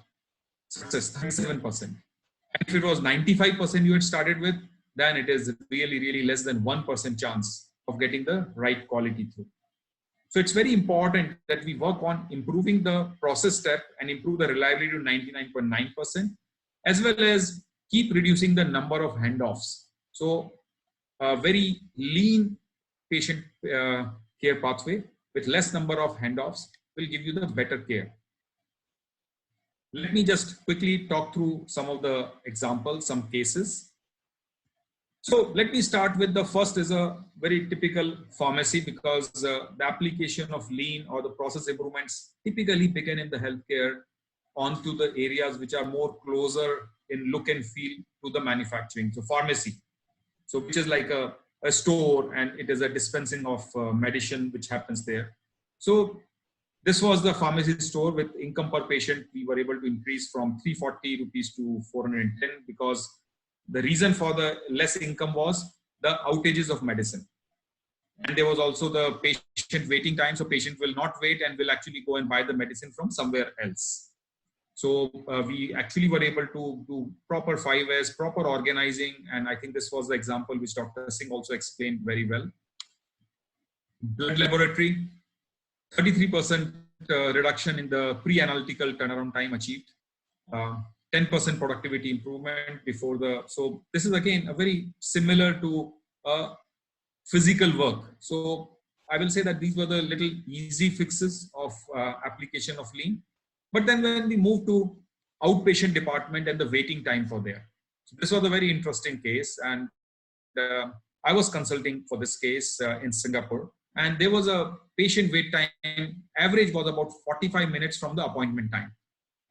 success, 37%. And if it was 95% you had started with, then it is really, really less than 1% chance of getting the right quality through. So it's very important that we work on improving the process step and improve the reliability to 99.9%, as well as keep reducing the number of handoffs. So a very lean patient care pathway with less number of handoffs will give you the better care. Let me just quickly talk through some of the examples, some cases. So let me start with the first is a very typical pharmacy, because the application of lean or the process improvements typically begin in the healthcare onto the areas which are more closer in look and feel to the manufacturing. So pharmacy, so which is like a store, and it is a dispensing of medicine which happens there. So this was the pharmacy store. With income per patient, we were able to increase from 340 rupees to 410, because the reason for the less income was the outages of medicine. And there was also the patient waiting time. So patient will not wait and will actually go and buy the medicine from somewhere else. So we actually were able to do proper 5S, proper organizing. And I think this was the example which Dr. Singh also explained very well. Blood laboratory, 33% reduction in the pre-analytical turnaround time achieved. 10% productivity improvement before the, so this is again a very similar to physical work. So I will say that these were the little easy fixes of application of lean. But then when we move to outpatient department and the waiting time for there. So this was a very interesting case, and I was consulting for this case in Singapore, and there was a patient wait time, average was about 45 minutes from the appointment time.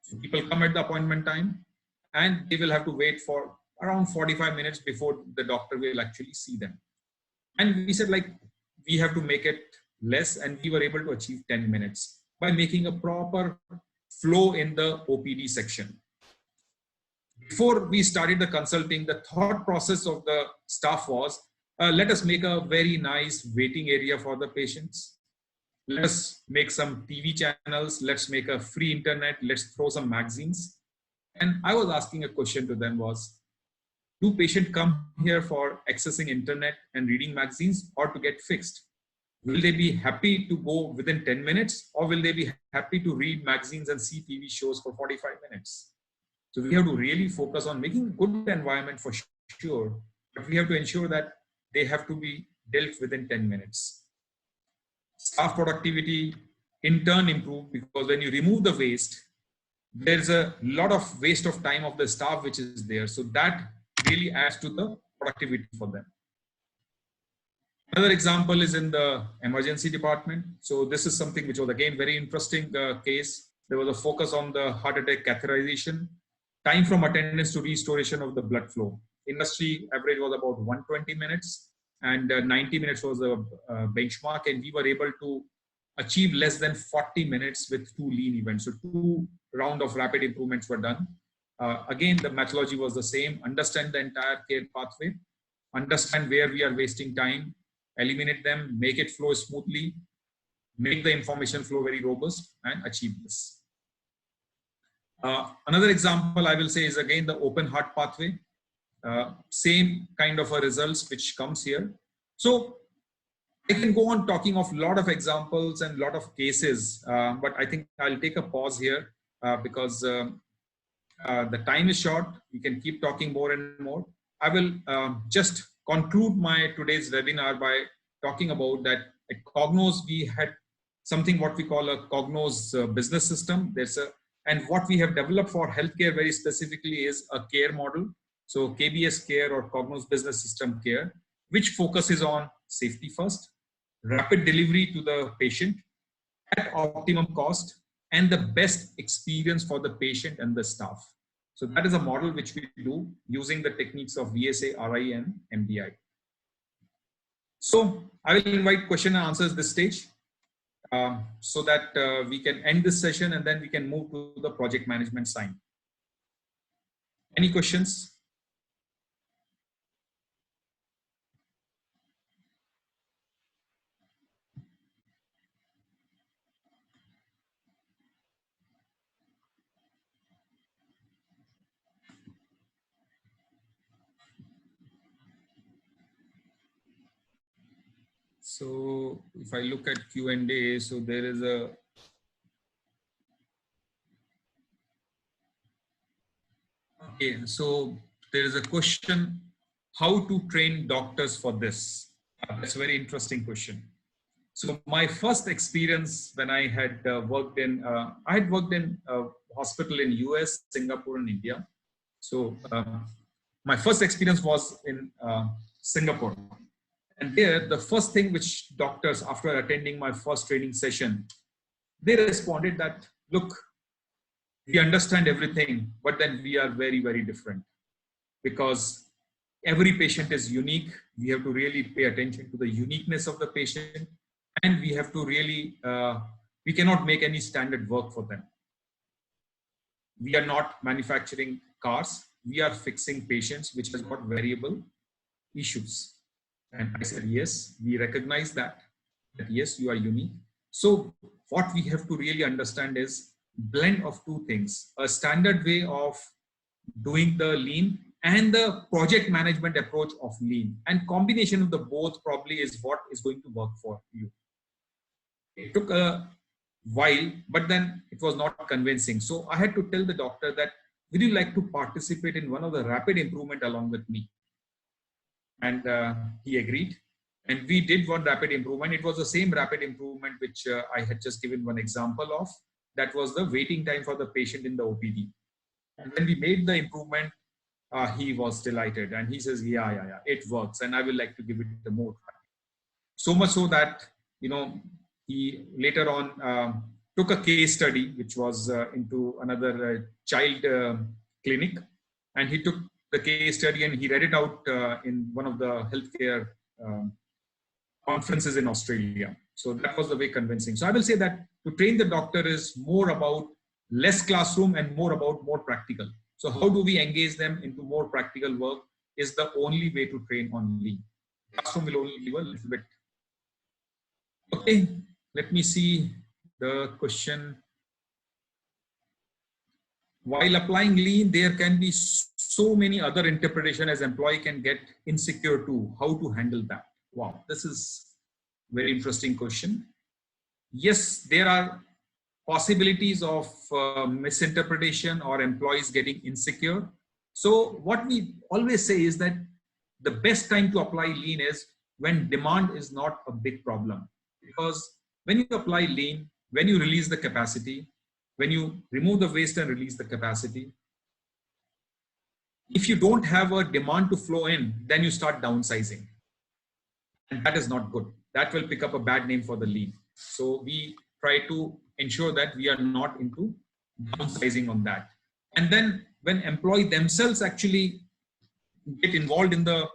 So people come at the appointment time and they will have to wait for around 45 minutes before the doctor will actually see them. And we said, like, we have to make it less, and we were able to achieve 10 minutes by making a proper flow in the OPD section. Before we started the consulting, the thought process of the staff was, let us make a very nice waiting area for the patients. Let us make some TV channels. Let's make a free internet. Let's throw some magazines. And I was asking a question to them was, do patients come here for accessing internet and reading magazines, or to get fixed? Will they be happy to go within 10 minutes, or will they be happy to read magazines and see TV shows for 45 minutes? So we have to really focus on making a good environment for sure, but we have to ensure that they have to be dealt within 10 minutes. Staff productivity in turn improved, because when you remove the waste, there's a lot of waste of time of the staff which is there. So that really adds to the productivity for them. Another example is in the emergency department. So this is something which was again very interesting case. There was a focus on the heart attack catheterization, time from attendance to restoration of the blood flow. Industry average was about 120 minutes, and 90 minutes was a benchmark, and we were able to achieve less than 40 minutes with 2 lean events. So 2 rounds of rapid improvements were done. Again, the methodology was the same: understand the entire care pathway, understand where we are wasting time, eliminate them, make it flow smoothly, make the information flow very robust, and achieve this. Another example I will say is again the open heart pathway. Same kind of a results which comes here. So I can go on talking of a lot of examples and a lot of cases, but I think I'll take a pause here because the time is short. We can keep talking more and more. I will just conclude my today's webinar by talking about that at Kognoz we had something what we call a Kognoz business system. And what we have developed for healthcare very specifically is a care model. So KBS care or Kognoz business system care, which focuses on safety first, rapid delivery to the patient, at optimum cost and the best experience for the patient and the staff. So that is a model which we do using the techniques of VSA, RI, and MDI. So I will invite question and answers this stage so that we can end this session and then we can move to the project management side. Any questions? So if I look at Q&A, so there is a okay, so there is a question, how to train doctors for this? That's a very interesting question. So my first experience when I had worked in a hospital in US, Singapore, and India. So my first experience was in Singapore. And there, the first thing which doctors, after attending my first training session, they responded that, look, we understand everything, but then we are very, very different because every patient is unique. We have to really pay attention to the uniqueness of the patient, and we have to really, we cannot make any standard work for them. We are not manufacturing cars. We are fixing patients which has got variable issues. And I said, yes, we recognize that yes, you are unique. So what we have to really understand is blend of two things, a standard way of doing the lean and the project management approach of lean, and combination of the both probably is what is going to work for you. It took a while, but then it was not convincing. So I had to tell the doctor that, would you like to participate in one of the rapid improvement along with me? And he agreed. And we did one rapid improvement. It was the same rapid improvement which I had just given one example of. That was the waiting time for the patient in the OPD. And when we made the improvement, he was delighted. And he says, yeah, it works. And I will like to give it the more try. So much so that, you know, he later on took a case study, which was into another child clinic. And he took the case study and he read it out in one of the healthcare conferences in Australia. So that was the way convincing. So I will say that to train the doctor is more about less classroom and more about more practical. So how do we engage them into more practical work is the only way to train on lean. Classroom will only give a little bit. Okay, let me see the question. While applying lean, there can be so many other interpretation as employee can get insecure too. How to handle that? Wow, this is very interesting question. Yes, there are possibilities of misinterpretation or employees getting insecure. So what we always say is that the best time to apply lean is when demand is not a big problem. Because when you apply lean, when you release the capacity, when you remove the waste and release the capacity, if you don't have a demand to flow in, then you start downsizing. And that is not good. That will pick up a bad name for the lean. So we try to ensure that we are not into downsizing on that. And then when employees themselves actually get involved in the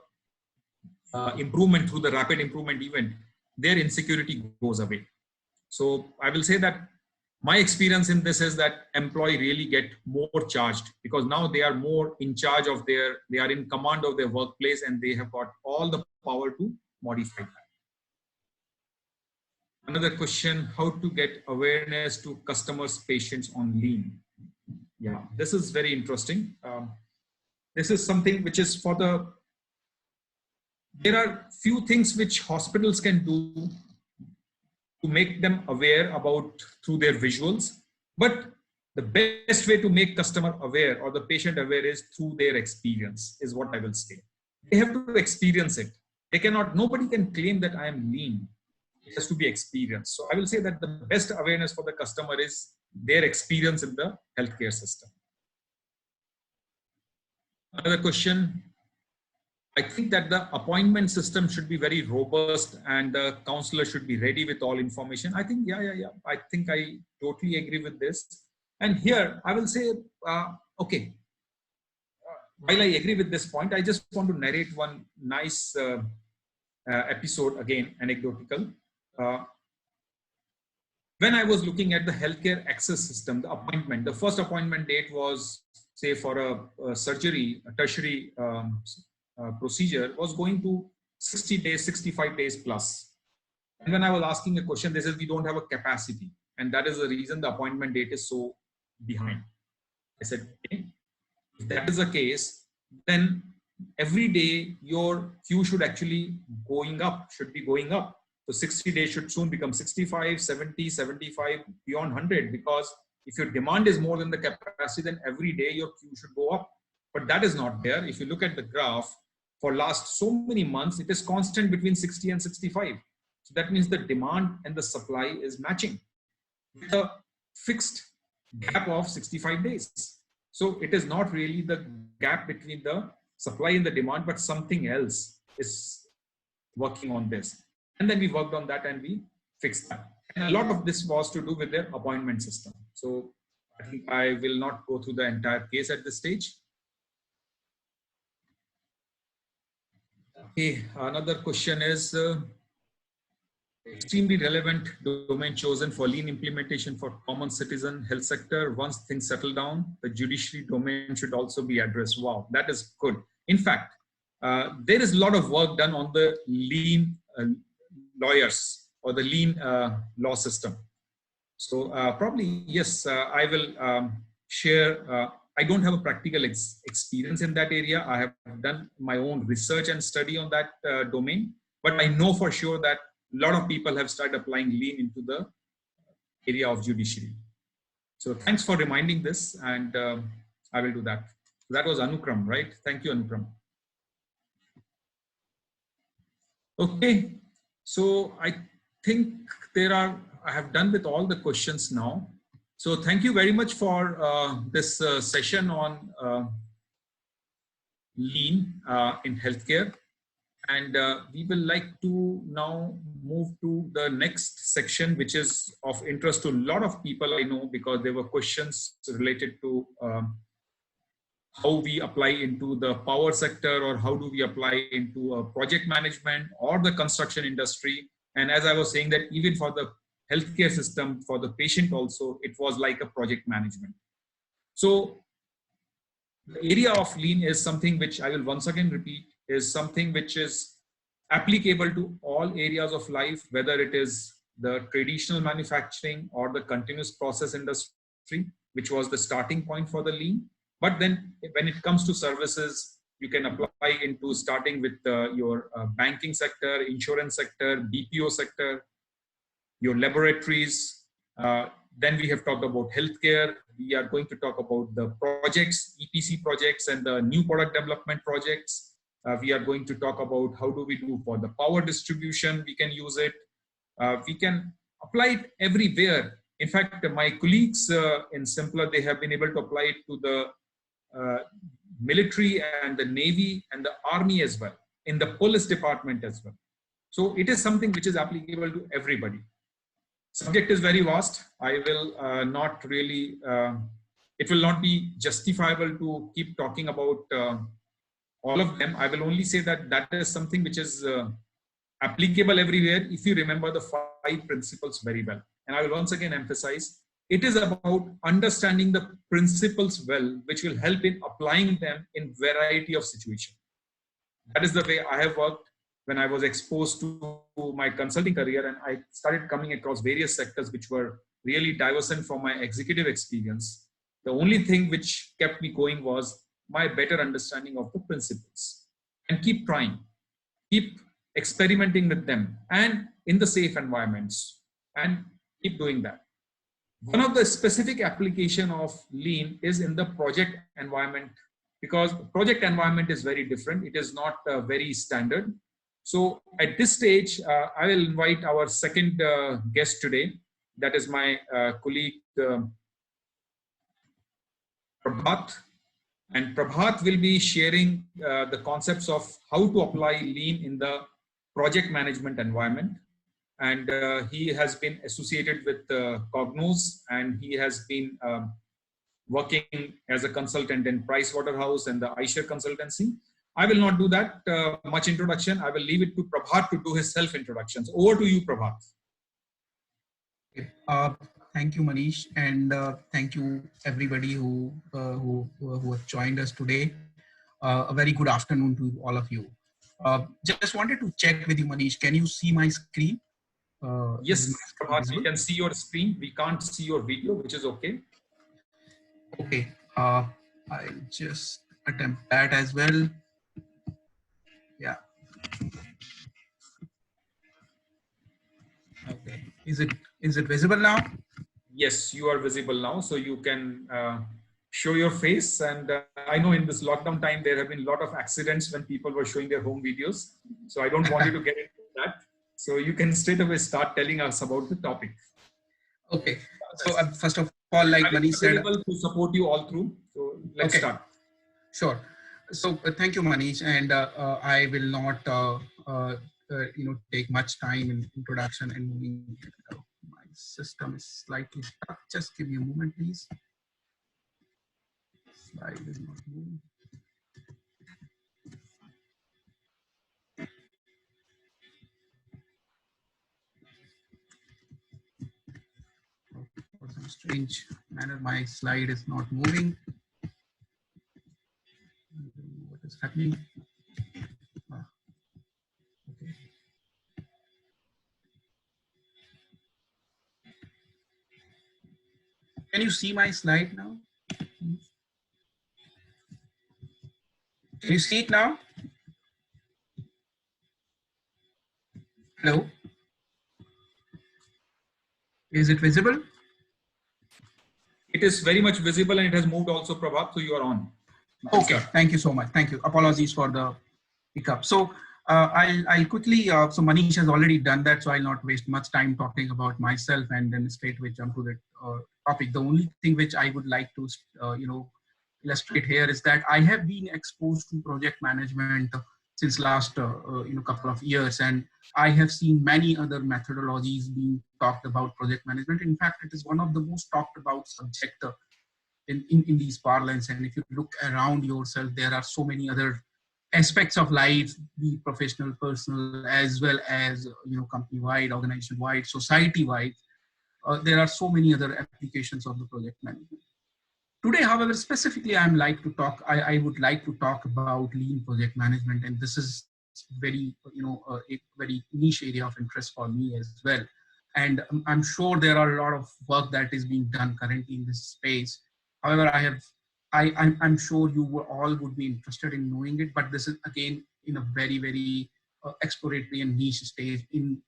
improvement through the rapid improvement event, their insecurity goes away. So I will say that my experience in this is that employee really get more charged because now they are more in charge of they are in command of their workplace and they have got all the power to modify that. Another question, how to get awareness to customers, patients on lean? Yeah, this is very interesting. This is something which is for there are few things which hospitals can do to make them aware about through their visuals, but the best way to make customer aware or the patient aware is through their experience is what I will say. They have to experience it. They cannot, nobody can claim that I am lean. It has to be experienced. So I will say that the best awareness for the customer is their experience in the healthcare system. Another question, I think that the appointment system should be very robust and the counselor should be ready with all information. I think, yeah. I think I totally agree with this. And here I will say, okay, while I agree with this point, I just want to narrate one nice episode, again, anecdotal. When I was looking at the healthcare access system, the appointment, the first appointment date was, say, for a surgery, a tertiary procedure, was going to 60 days, 65 days plus. And when I was asking a question, they said, we don't have a capacity. And that is the reason the appointment date is so behind. I said, okay, if that is the case, then every day your queue should actually should be going up. So 60 days should soon become 65, 70, 75, beyond 100, because if your demand is more than the capacity, then every day your queue should go up. But that is not there. If you look at the graph, for last so many months, it is constant between 60 and 65. So that means the demand and the supply is matching with a fixed gap of 65 days. So it is not really the gap between the supply and the demand, but something else is working on this. And then we worked on that and we fixed that. And a lot of this was to do with their appointment system. So I think I will not go through the entire case at this stage. Okay, another question is, extremely relevant domain chosen for lean implementation for common citizen health sector. Once things settle down, the judiciary domain should also be addressed. Wow, that is good. In fact, there is a lot of work done on the lean lawyers or the lean law system. So probably, yes, I will share. I don't have a practical experience in that area. I have done my own research and study on that domain, but I know for sure that a lot of people have started applying lean into the area of judiciary. So thanks for reminding this, and I will do that. That was Anukram, right? Thank you, Anukram. Okay, so I think I have done with all the questions now. So thank you very much for this session on lean in healthcare. And we will like to now move to the next section, which is of interest to a lot of people I know, because there were questions related to how we apply into the power sector, or how do we apply into project management or the construction industry. And as I was saying, that even for the healthcare system, for the patient also, it was like a project management. So the area of lean is something which I will once again repeat, is something which is applicable to all areas of life, whether it is the traditional manufacturing or the continuous process industry, which was the starting point for the lean. But then when it comes to services, you can apply into starting with your banking sector, insurance sector, BPO sector, your laboratories. Then we have talked about healthcare. We are going to talk about the projects, EPC projects, and the new product development projects. We are going to talk about how do we do for the power distribution. We can use it. We can apply it everywhere. In fact, my colleagues in Simpler, they have been able to apply it to the military and the Navy and the Army as well, in the police department as well. So it is something which is applicable to everybody. Subject is very vast. I will not really, it will not be justifiable to keep talking about all of them. I will only say that that is something which is applicable everywhere if you remember the 5 principles very well. And I will once again emphasize, it is about understanding the principles well, which will help in applying them in variety of situations. That is the way I have worked when I was exposed to my consulting career, and I started coming across various sectors which were really divergent from my executive experience. The only thing which kept me going was my better understanding of the principles, and keep trying, keep experimenting with them, and in the safe environments, and keep doing that. One of the specific application of lean is in the project environment, because project environment is very different. It is not very standard. So at this stage, I will invite our second guest today. That is my colleague, Prabhat. And Prabhat will be sharing the concepts of how to apply lean in the project management environment. And he has been associated with Kognoz, and he has been working as a consultant in Pricewaterhouse and the iShare consultancy. I will not do that much introduction. I will leave it to Prabhat to do his self-introductions. Over to you, Prabhat. Thank you, Manish, and thank you everybody who have joined us today. A very good afternoon to all of you. Just wanted to check with you, Manish. Can you see my screen? Yes, Prabhat, we can see your screen. We can't see your video, which is okay. Okay. I'll just attempt that as well. Yeah. Okay. Is it visible now? Yes, you are visible now, so you can show your face. And I know in this lockdown time, there have been a lot of accidents when people were showing their home videos. So I don't want you to get into that. So you can straight away start telling us about the topic. Okay. So first of all, like Manish said, available to support you all through. So let's start. Sure. So thank you, Manish, and I will not take much time in introduction and moving. My system is slightly stuck. Just give me a moment, please. Slide is not moving. For some strange manner, my slide is not moving. What is happening? Okay. Can you see my slide now? Can you see it now? Hello? Is it visible? It is very much visible, and it has moved also, Prabhat, so you are on. Okay, thank you so much. Thank you. Apologies for the hiccup. So I'll quickly, so Manish has already done that, so I'll not waste much time talking about myself and then straightway jump to the topic. The only thing which I would like to, illustrate here is that I have been exposed to project management since last, couple of years, and I have seen many other methodologies being talked about project management. In fact, it is one of the most talked about subject in these parlance. And if you look around yourself, there are so many other aspects of life, be professional, personal, as well as company-wide, organization-wide, society-wide. There are so many other applications of the project management. Today, however, specifically, I would like to talk about lean project management, and this is very, a very niche area of interest for me as well. And I'm sure there are a lot of work that is being done currently in this space. However, I'm sure you all would be interested in knowing it, but this is again in a very, very exploratory and niche stage in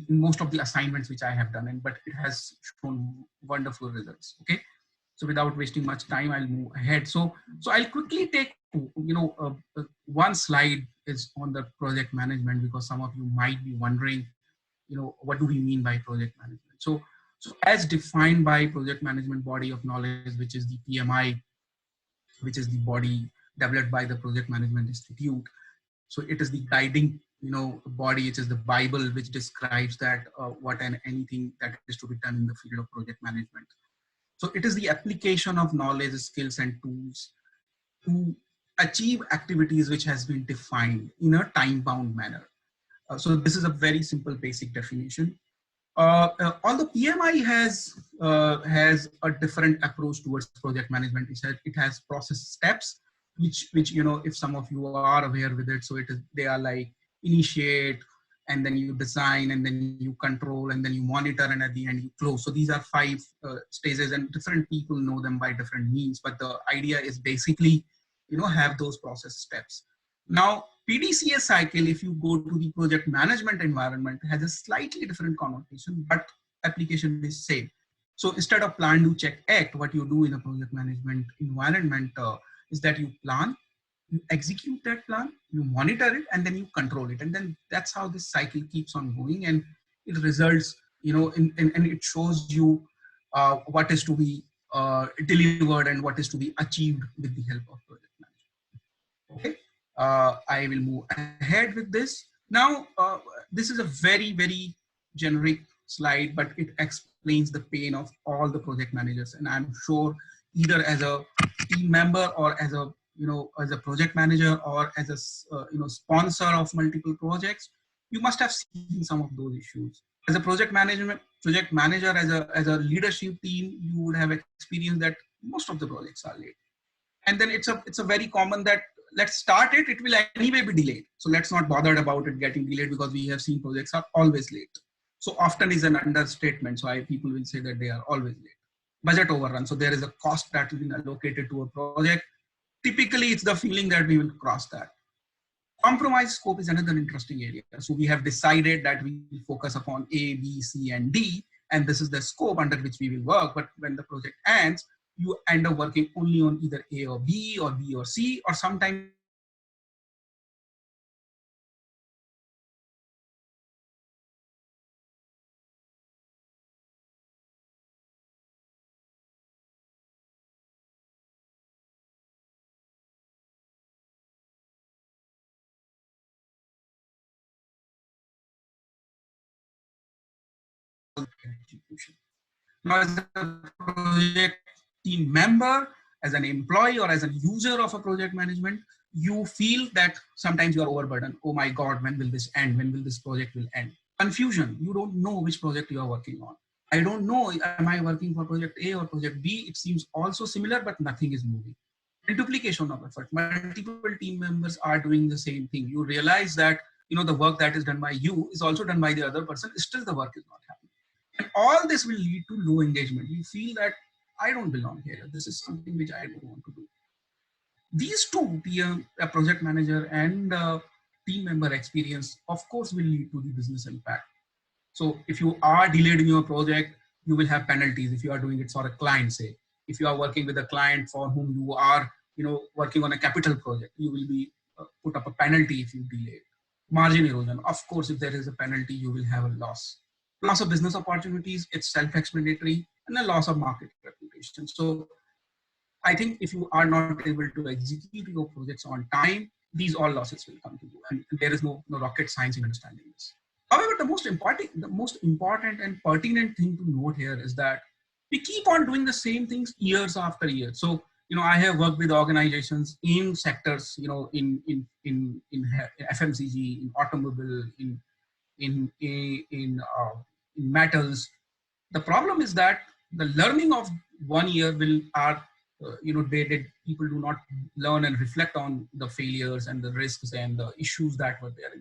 most of the assignments which I have done, but it has shown wonderful results. Okay. So without wasting much time, I'll move ahead. So I'll quickly take, one slide is on the project management, because some of you might be wondering, what do we mean by project management? So as defined by project management body of knowledge, which is the PMI, which is the body developed by the Project Management Institute. So it is the guiding, body, which is the Bible, which describes that what and anything that is to be done in the field of project management. So it is the application of knowledge, skills, and tools to achieve activities which has been defined in a time-bound manner. So this is a very simple, basic definition. Although PMI has a different approach towards project management, it has process steps, which if some of you are aware with it, so they are like initiate, and then you design, and then you control, and then you monitor, and at the end you close. So these are 5 stages, and different people know them by different means. But the idea is basically, have those process steps. Now, PDCA cycle, if you go to the project management environment, has a slightly different connotation, but application is same. So instead of plan, do, check, act, what you do in a project management environment is that you plan, you execute that plan, you monitor it, and then you control it. And then that's how this cycle keeps on going, and it results, and it shows you what is to be delivered and what is to be achieved with the help of project Okay, I will move ahead with this. Now, this is a very, very generic slide, but it explains the pain of all the project managers. And I'm sure either as a team member or as a, as a project manager or as a, sponsor of multiple projects, you must have seen some of those issues. As a project manager, as a leadership team, you would have experienced that most of the projects are late. And then it's a very common that let's start it, it will anyway be delayed. So let's not bother about it getting delayed because we have seen projects are always late. So often is an understatement. So people will say that they are always late. Budget overrun. So there is a cost that has been allocated to a project. Typically, it's the feeling that we will cross that. Compromise scope is another interesting area. So we have decided that we will focus upon A, B, C, and D, and this is the scope under which we will work. But when the project ends, you end up working only on either A or B or C, or sometimes execution. Now, as a project team member, as an employee, or as a user of a project management, you feel that sometimes you are overburdened. Oh my God, when will this end? When will this project will end? Confusion. You don't know which project you are working on. I don't know, am I working for project A or project B? It seems also similar, but nothing is moving. And duplication of effort. Multiple team members are doing the same thing. You realize that the work that is done by you is also done by the other person. Still, the work is not happening. And all this will lead to low engagement. You feel that I don't belong here. This is something which I don't want to do. These two, a project manager and team member experience, of course, will lead to the business impact. So if you are delayed in your project, you will have penalties if you are doing it for a client, say. If you are working with a client for whom you are working on a capital project, you will be put up a penalty if you delay. Margin erosion. Of course, if there is a penalty, you will have a loss. Loss of business opportunities, it's self-explanatory, and a loss of market reputation. So I think if you are not able to execute your projects on time, these all losses will come to you. And there is no rocket science in understanding this. However, the most important and pertinent thing to note here is that we keep on doing the same things years after year. So, I have worked with organizations in sectors, in FMCG, in automobile, in metals. The problem is that the learning of 1 year people do not learn and reflect on the failures and the risks and the issues that were there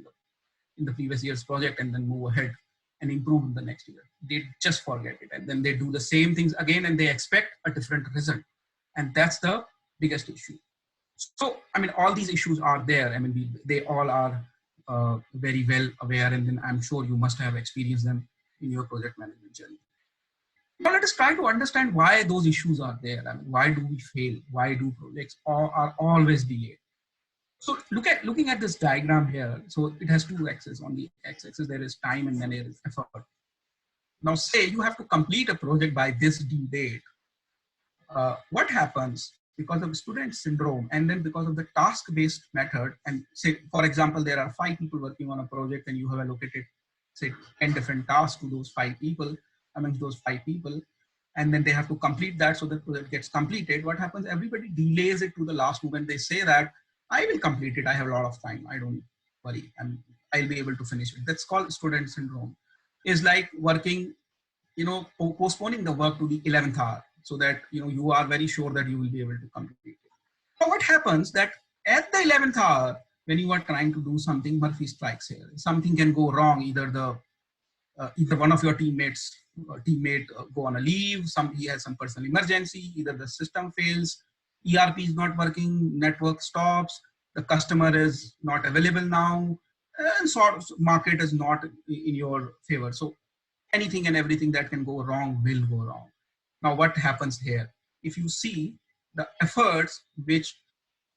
in the previous year's project, and then move ahead and improve in the next year. They just forget it, and then they do the same things again, and they expect a different result. And that's the biggest issue. So, all these issues are there. They all are very well aware, and then I'm sure you must have experienced them in your project management journey. Now let us try to understand why those issues are there. Why do we fail? Why do projects are always delayed? So looking at this diagram here, so it has two axes. On the x-axis there is time, and then there is effort. Now say you have to complete a project by this due date. What happens because of student syndrome, and then because of the task-based method, and say, for example, there are 5 people working on a project, and you have allocated, say, 10 different tasks to those 5 people, amongst those 5 people, and then they have to complete that so the project gets completed. What happens? Everybody delays it to the last moment. They say that I will complete it. I have a lot of time. I don't worry. I'll be able to finish it. That's called student syndrome. It's like working, postponing the work to the 11th hour, so that you are very sure that you will be able to complete it. Now what happens that at the 11th hour, when you are trying to do something, Murphy strikes here. Something can go wrong. Either one of your teammate go on a leave. He has some personal emergency. Either the system fails, ERP is not working, network stops, the customer is not available now, and sort of market is not in your favor. So anything and everything that can go wrong will go wrong. Now what happens here? If you see the efforts which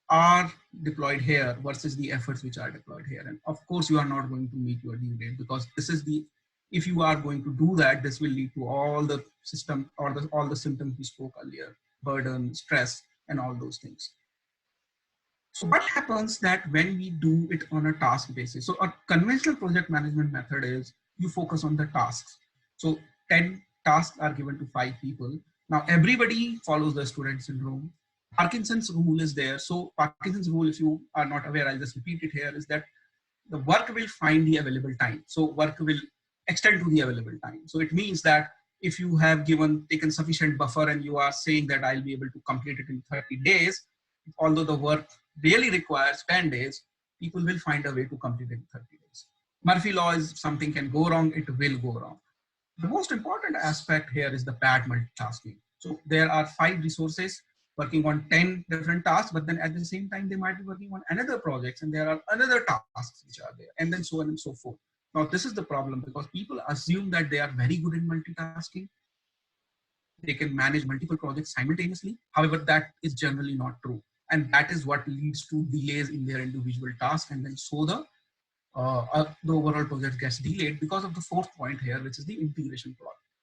are deployed here versus the efforts which are deployed here, and of course you are not going to meet your due date, because if you are going to do that, this will lead to all the system or all the symptoms we spoke earlier: burden, stress, and all those things. So what happens that when we do it on a task basis? So a conventional project management method is you focus on the tasks. So 10 tasks are given to 5 people. Now everybody follows the student syndrome. Parkinson's rule is there. So Parkinson's rule, if you are not aware, I'll just repeat it here, is that the work will find the available time. So work will extend to the available time. So it means that if you have taken sufficient buffer and you are saying that I'll be able to complete it in 30 days, although the work really requires 10 days, people will find a way to complete it in 30 days. Murphy law is something can go wrong, it will go wrong. The most important aspect here is the bad multitasking. So there are 5 resources working on 10 different tasks, but then at the same time, they might be working on another projects and there are another tasks which are there, and then so on and so forth. Now, this is the problem because people assume that they are very good in multitasking. They can manage multiple projects simultaneously. However, that is generally not true. And that is what leads to delays in their individual tasks. And then so the overall project gets delayed because of the 4th point here, which is the integration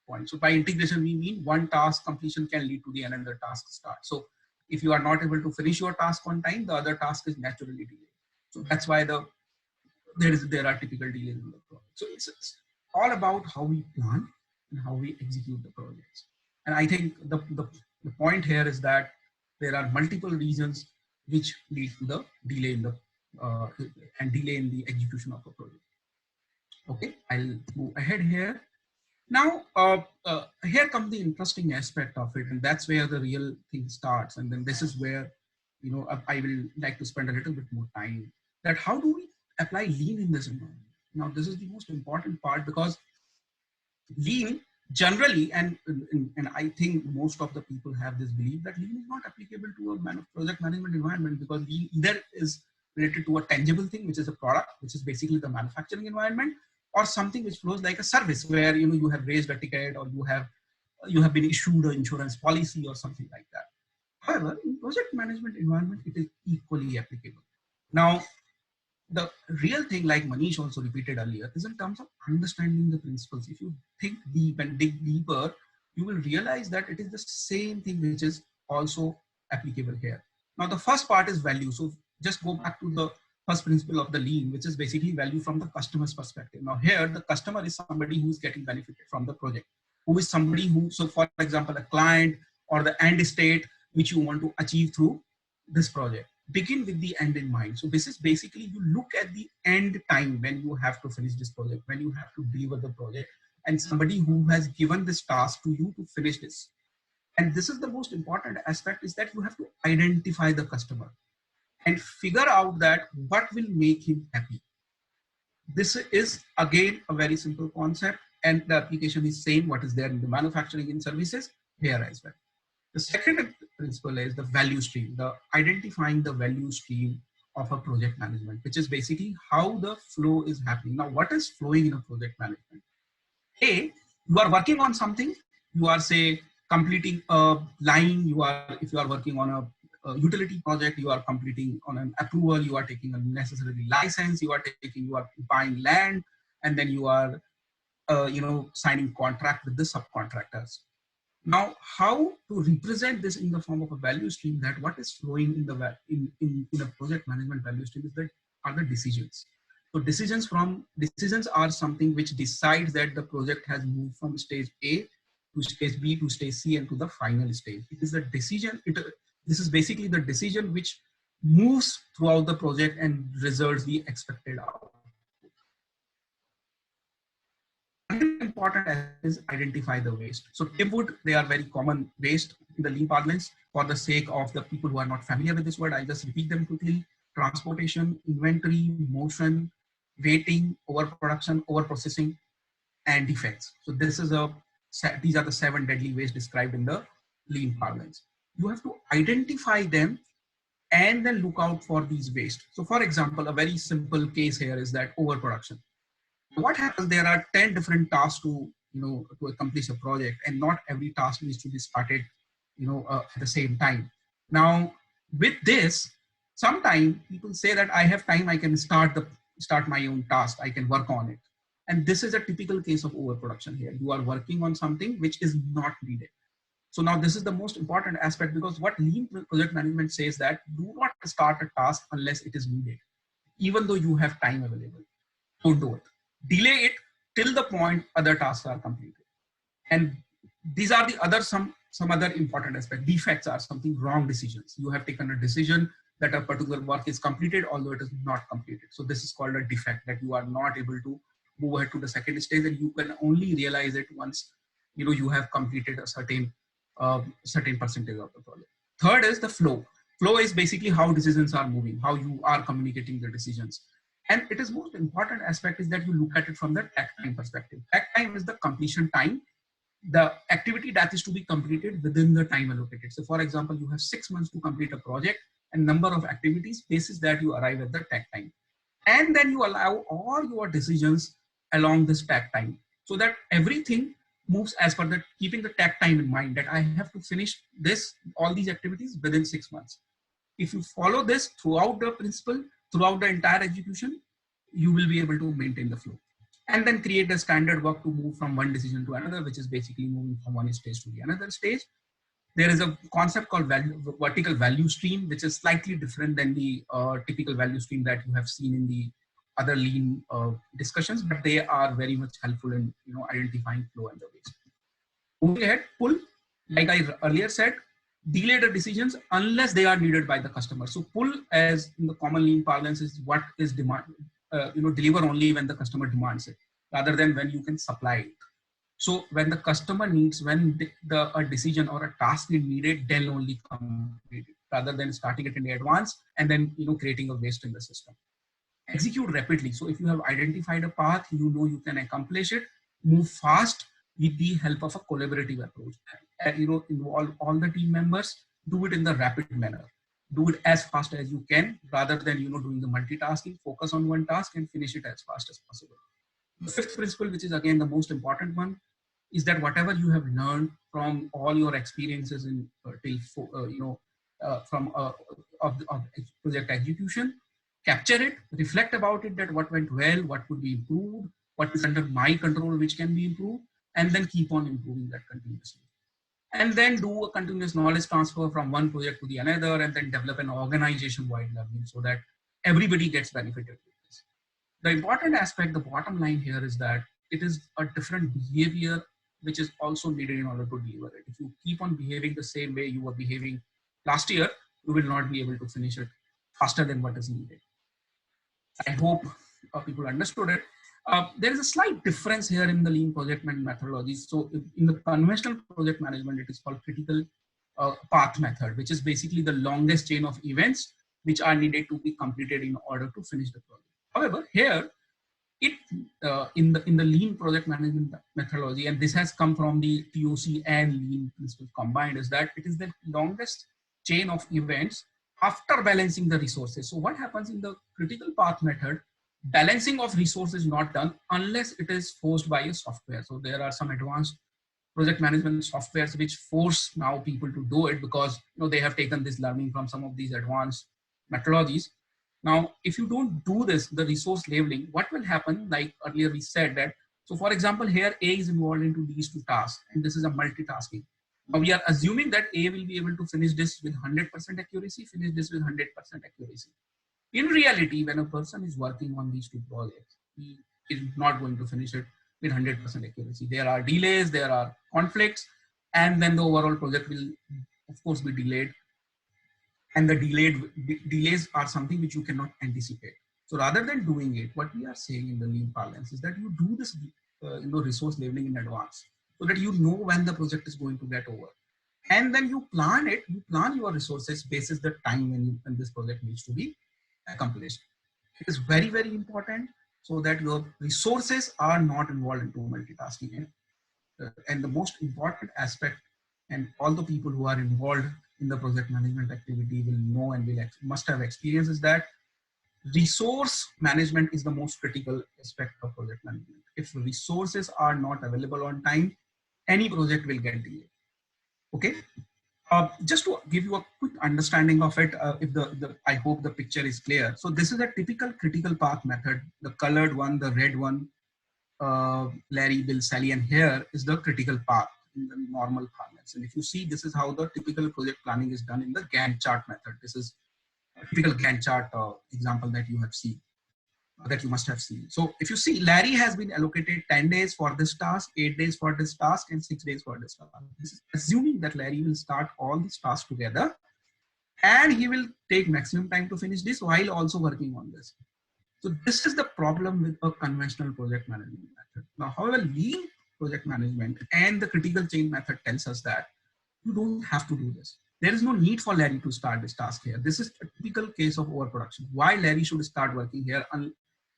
point. So by integration, we mean one task completion can lead to the another task start. So if you are not able to finish your task on time, the other task is naturally delayed. So that's why there are typical delays in the project. So it's all about how we plan and how we execute the projects. And I think the point here is that there are multiple reasons which lead to the delay in the delay in the execution of a project. Okay, I'll move ahead here. Now, here comes the interesting aspect of it, and that's where the real thing starts. And then this is where, I will like to spend a little bit more time. That how do we apply lean in this environment? Now, this is the most important part because lean generally, and I think most of the people have this belief that lean is not applicable to a project management environment because lean either is related to a tangible thing, which is a product, which is basically the manufacturing environment, or something which flows like a service where you have raised a ticket or you have been issued an insurance policy or something like that. However, in project management environment, it is equally applicable. Now, the real thing, like Manish also repeated earlier, is in terms of understanding the principles. If you think deep and dig deeper, you will realize that it is the same thing which is also applicable here. Now, the first part is value. So just go back to the first principle of the lean, which is basically value from the customer's perspective. Now here, the customer is somebody who is getting benefited from the project, who is somebody who, so for example, a client or the end state which you want to achieve through this project. Begin with the end in mind. So this is basically, you look at the end time when you have to finish this project, when you have to deliver the project, and somebody who has given this task to you to finish this. And this is the most important aspect, is that you have to identify the customer and figure out that what will make him happy. This is again a very simple concept, and the application is same what is there in the manufacturing and services here as well. The second principle is the value stream, the identifying the value stream of a project management, which is basically how the flow is happening. Now, what is flowing in a project management? A, you are working on something, you are say completing a line, if you are working on a utility project, you are completing on an approval, you are taking a necessary license, you are buying land, and then you are signing contract with the subcontractors. Now, how to represent this in the form of a value stream, that what is flowing in the in a project management value stream is that are the decisions. So decisions are something which decides that the project has moved from stage A to stage B to stage C and to the final stage. It is the decision. This is basically the decision which moves throughout the project and results the expected outcome. Important is identify the waste. So wood, they are very common waste in the lean parlance. For the sake of the people who are not familiar with this word, I'll just repeat them quickly. Transportation, inventory, motion, waiting, overproduction, overprocessing, and defects. So these are the 7 deadly waste described in the lean parlance. You have to identify them and then look out for these waste. So for example, a very simple case here is that overproduction. What happens, there are 10 different tasks to accomplish a project, and not every task needs to be started at the same time. Now with this, sometimes people say that I have time, I can start my own task, I can work on it. And this is a typical case of overproduction here. You are working on something which is not needed. So now this is the most important aspect, because what lean project management says that do not start a task unless it is needed, even though you have time available. Don't do it. Delay it till the point other tasks are completed. And these are the other some other important aspect. Defects are something wrong decisions. You have taken a decision that a particular work is completed, although it is not completed. So this is called a defect, that you are not able to move ahead to the second stage, and you can only realize it once you have completed a certain percentage of the project. Third is the flow. Flow is basically how decisions are moving, how you are communicating the decisions. And it is most important aspect is that you look at it from the takt time perspective. Takt time is the completion time, the activity that is to be completed within the time allocated. So for example, you have 6 months to complete a project and number of activities, basis that you arrive at the takt time. And then you allow all your decisions along this takt time, so that everything moves as per the, keeping the takt time in mind, that I have to finish all these activities within 6 months. If you follow this throughout the principle, throughout the entire execution, you will be able to maintain the flow. And then create a standard work to move from one decision to another, which is basically moving from one stage to the another stage. There is a concept called vertical value stream, which is slightly different than the typical value stream that you have seen in the other lean discussions, but they are very much helpful in identifying flow and the waste. Moving ahead, pull, like I earlier said, delay the decisions unless they are needed by the customer. So pull, as in the common lean parlance, is what is demand, deliver only when the customer demands it, rather than when you can supply it. So when the customer needs, when a decision or a task is needed, then only complete it, rather than starting it in advance and then creating a waste in the system. Execute rapidly. So if you have identified a path, you can accomplish it, move fast with the help of a collaborative approach. Involve all the team members, do it in the rapid manner. Do it as fast as you can, rather than doing the multitasking. Focus on one task and finish it as fast as possible. The fifth principle, which is again the most important one, is that whatever you have learned from all your experiences in of project execution, capture it, reflect about it, that what went well, what could be improved, what is under my control which can be improved, and then keep on improving that continuously. And then do a continuous knowledge transfer from one project to the another, and then develop an organization-wide learning so that everybody gets benefited with this. The important aspect, the bottom line here, is that it is a different behavior which is also needed in order to deliver it. If you keep on behaving the same way you were behaving last year, you will not be able to finish it faster than what is needed. I hope people understood it. There is a slight difference here in the lean project management methodologies. So in the conventional project management, it is called critical path method, which is basically the longest chain of events which are needed to be completed in order to finish the project. However, here, in the lean project management methodology, and this has come from the TOC and lean principles combined, is that it is the longest chain of events after balancing the resources. So what happens in the critical path method, balancing of resources is not done unless it is forced by a software. So there are some advanced project management softwares which force now people to do it, because they have taken this learning from some of these advanced methodologies. Now, if you don't do this, the resource labeling, what will happen, like earlier we said that, so for example, here A is involved into these two tasks, and this is a multitasking. Now we are assuming that A will be able to finish this with 100% accuracy, finish this with 100% accuracy. In reality, when a person is working on these two projects, he is not going to finish it with 100% accuracy. There are delays, there are conflicts, and then the overall project will, of course, be delayed. And the delays are something which you cannot anticipate. So rather than doing it, what we are saying in the lean parlance is that you do this resource labeling in advance, so that you know when the project is going to get over. And then you plan it, you plan your resources basis the time when this project needs to be accomplished. It is very, very important, so that your resources are not involved into multitasking. And the most important aspect, and all the people who are involved in the project management activity will know and must have experience, is that resource management is the most critical aspect of project management. If resources are not available on time, any project will get delayed. Okay. Just to give you a quick understanding of it, I hope the picture is clear. So this is a typical critical path method. The colored one, the red one, Larry, Bill, Sally, and here is the critical path. in the normal parlance. And if you see, this is how the typical project planning is done in the Gantt chart method. This is a typical Gantt chart example that you have seen, that you must have seen. So if you see, Larry has been allocated 10 days for this task, 8 days for this task, and 6 days for this task. This is assuming that Larry will start all these tasks together, and he will take maximum time to finish this while also working on this. So this is the problem with a conventional project management method. Now, however, lean project management and the critical chain method tells us that you don't have to do this. There is no need for Larry to start this task here. This is a typical case of overproduction. Why Larry should start working here?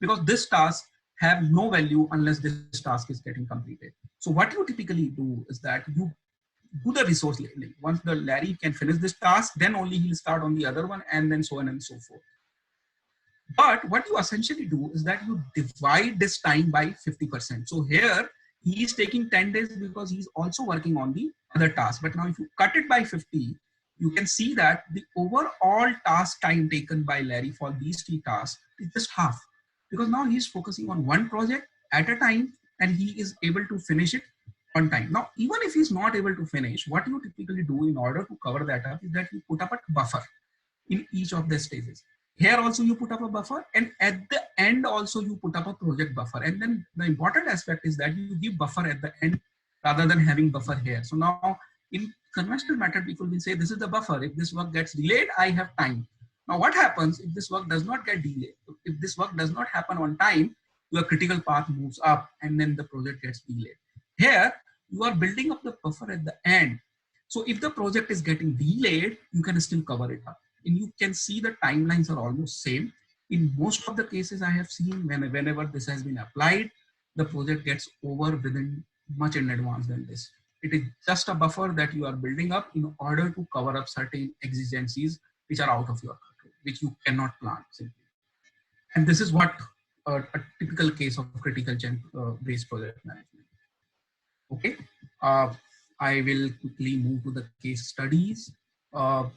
Because this task have no value unless this task is getting completed. So what you typically do is that you do the resource labeling. Once the Larry can finish this task, then only he'll start on the other one, and then so on and so forth. But what you essentially do is that you divide this time by 50%. So here he is taking 10 days because he's also working on the other task. But now if you cut it by 50, you can see that the overall task time taken by Larry for these 3 tasks is just half. Because now he's focusing on one project at a time, and he is able to finish it on time. Now, even if he's not able to finish, what you typically do in order to cover that up is that you put up a buffer in each of the stages. Here also you put up a buffer, and at the end also you put up a project buffer. And then the important aspect is that you give buffer at the end rather than having buffer here. So now in conventional method, people will say this is the buffer. If this work gets delayed, I have time. Now what happens if this work does not get delayed? If this work does not happen on time, your critical path moves up and then the project gets delayed. Here you are building up the buffer at the end. So if the project is getting delayed, you can still cover it up. And you can see the timelines are almost same. In most of the cases I have seen, whenever this has been applied, the project gets over within much in advance than this. It is just a buffer that you are building up in order to cover up certain exigencies which are out of your control, which you cannot plan simply. And this is what a typical case of critical based project management. Okay, I will quickly move to the case studies.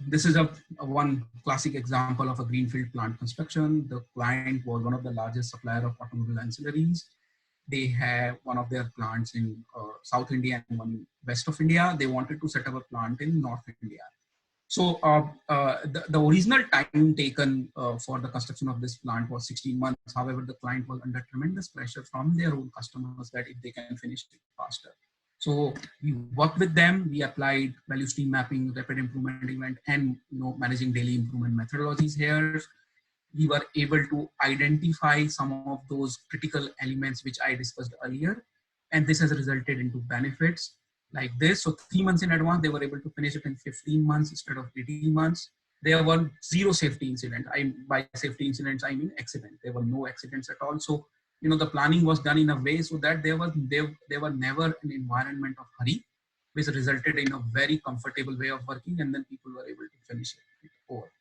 This is one classic example of a greenfield plant construction. The client was one of the largest supplier of automobile ancillaries. They have one of their plants in South India and one in West of India. They wanted to set up a plant in North India. So the original time taken for the construction of this plant was 16 months. However, the client was under tremendous pressure from their own customers that if they can finish it faster. So we worked with them. We applied value stream mapping, rapid improvement event, and managing daily improvement methodologies here. We were able to identify some of those critical elements which I discussed earlier, and this has resulted into benefits like this. So 3 months in advance, they were able to finish it in 15 months instead of 18 months. There were 0 safety incidents. By safety incidents, I mean accident. There were no accidents at all. So the planning was done in a way so that there were never an environment of hurry, which resulted in a very comfortable way of working, and then people were able to finish it over.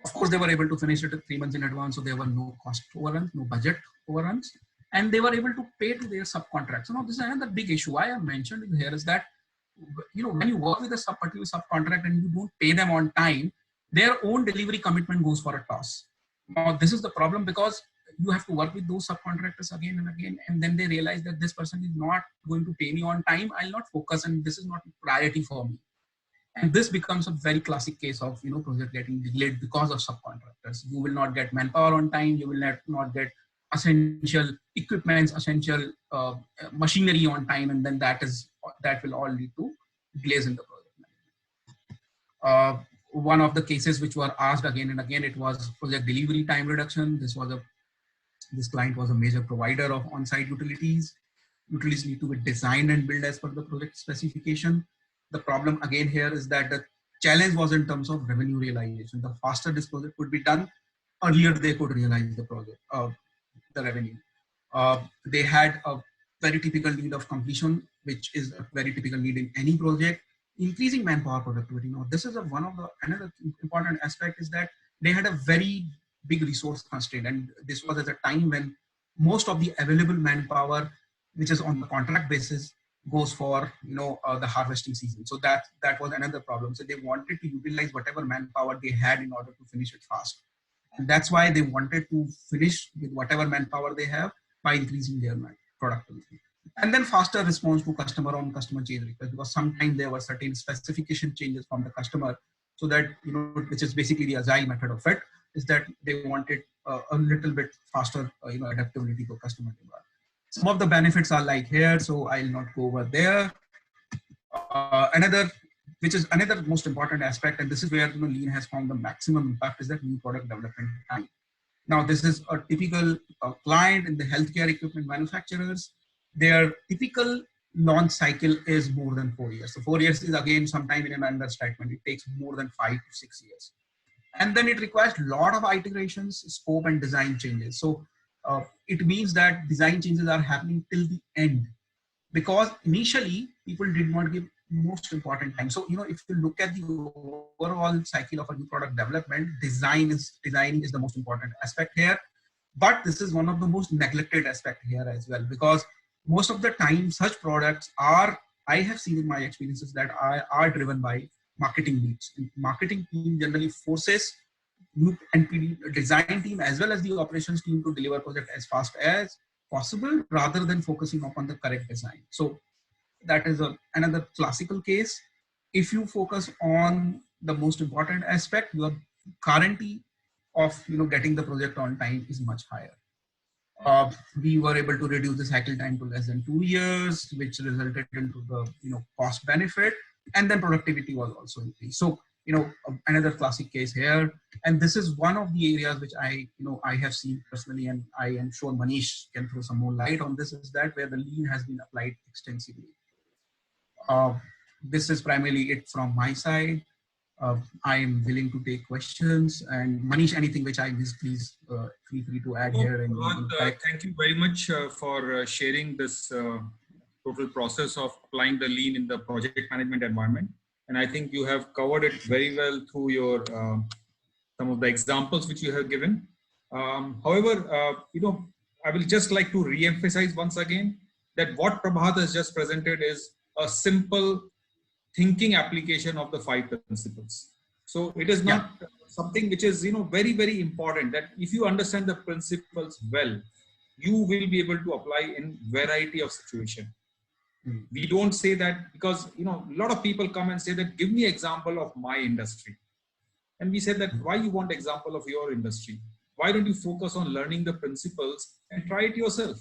Of course, they were able to finish it 3 months in advance, so there were no cost overruns, no budget overruns, and they were able to pay to their subcontractors. So now this is another big issue. Why I mentioned it here is that when you work with a particular subcontractor and you don't pay them on time, their own delivery commitment goes for a toss. Now this is the problem because you have to work with those subcontractors again and again, and then they realize that this person is not going to pay me on time. I'll not focus, and this is not a priority for me. And this becomes a very classic case of project getting delayed because of subcontractors. You will not get manpower on time. You will not get essential equipment, essential machinery on time, and then that will all lead to delays in the project. One of the cases which were asked again and again, it was project delivery time reduction. This client was a major provider of on-site utilities. Utilities need to be designed and built as per the project specification. The problem again here is that the challenge was in terms of revenue realization. The faster this project could be done, earlier they could realize the project, the revenue. They had a very typical need of completion, which is a very typical need in any project. Increasing manpower productivity. Now, this is another important aspect is that they had a very big resource constraint, and this was at a time when most of the available manpower, which is on the contract basis, goes for the harvesting season. So that was another problem. So they wanted to utilize whatever manpower they had in order to finish it fast, and that's why they wanted to finish with whatever manpower they have by increasing their productivity. And then faster response to customer on customer change request, because sometimes there were certain specification changes from the customer, so that, which is basically the agile method of it, is that they wanted a little bit faster, adaptability to customer demand. Some of the benefits are like here, so I'll not go over there. Which is another most important aspect, and this is where Lean has found the maximum impact, is that new product development time. Now, this is a typical client in the healthcare equipment manufacturers. Their typical launch cycle is more than 4 years. So 4 years is again sometime in an understatement. It takes more than 5 to 6 years. And then it requires a lot of iterations, scope and design changes. So it means that design changes are happening till the end, because initially people did not give most important time. So, if you look at the overall cycle of a new product development, designing is the most important aspect here. But this is one of the most neglected aspect here as well, because most of the time such products are, I have seen in my experiences, that are driven by marketing needs. And marketing team generally forces new NPD design team as well as the operations team to deliver project as fast as possible, rather than focusing upon the correct design. So that is another classical case. If you focus on the most important aspect, your guarantee of getting the project on time is much higher. We were able to reduce the cycle time to less than 2 years, which resulted into the cost benefit, and then productivity was also increased. So another classic case here, and this is one of the areas which I have seen personally, and I am sure Manish can throw some more light on this, is that where the Lean has been applied extensively. This is primarily it from my side. I am willing to take questions, and Manish, anything which I missed, please feel free to add here. And thank you very much for sharing this total process of applying the Lean in the project management environment. And I think you have covered it very well through your some of the examples which you have given. However, I will just like to re-emphasize once again that what Prabhat has just presented is a simple thinking application of the 5 principles. So it is not something which is very, very important, that if you understand the principles well, you will be able to apply in variety of situation. We don't say that because a lot of people come and say that give me example of my industry, and we said that why you want example of your industry? Why don't you focus on learning the principles and try it yourself?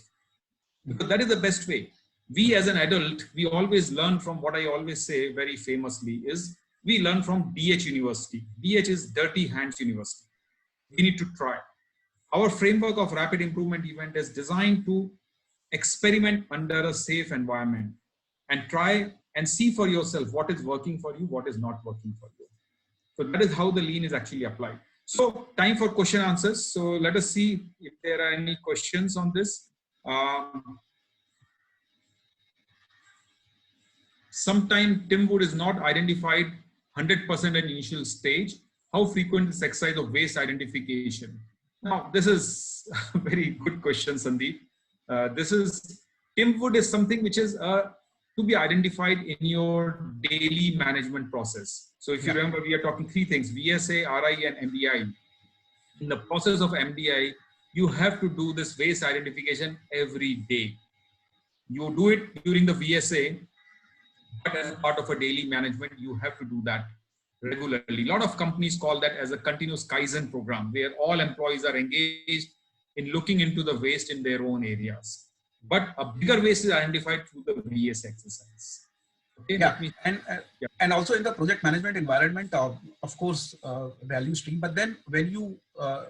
Because that is the best way. We as an adult, we always learn from, what I always say very famously is, we learn from DH University. DH is Dirty Hands University. We need to try. Our framework of rapid improvement event is designed to experiment under a safe environment and try and see for yourself what is working for you, what is not working for you. So that is how the Lean is actually applied. So time for question answers. So let us see if there are any questions on this. Sometimes Tim Wood is not identified 100% at initial stage. How frequent is exercise of waste identification? Now, this is a very good question, Sandeep. Tim Wood is something which is to be identified in your daily management process. So if you remember, we are talking 3 things: VSA, RI, and MDI. In the process of MDI, you have to do this waste identification every day. You do it during the VSA, but as part of a daily management, you have to do that regularly. A lot of companies call that as a continuous Kaizen program, where all employees are engaged in looking into the waste in their own areas. But a bigger waste is identified through the VS exercise. Okay, and also in the project management environment, of course, value stream. But then when you at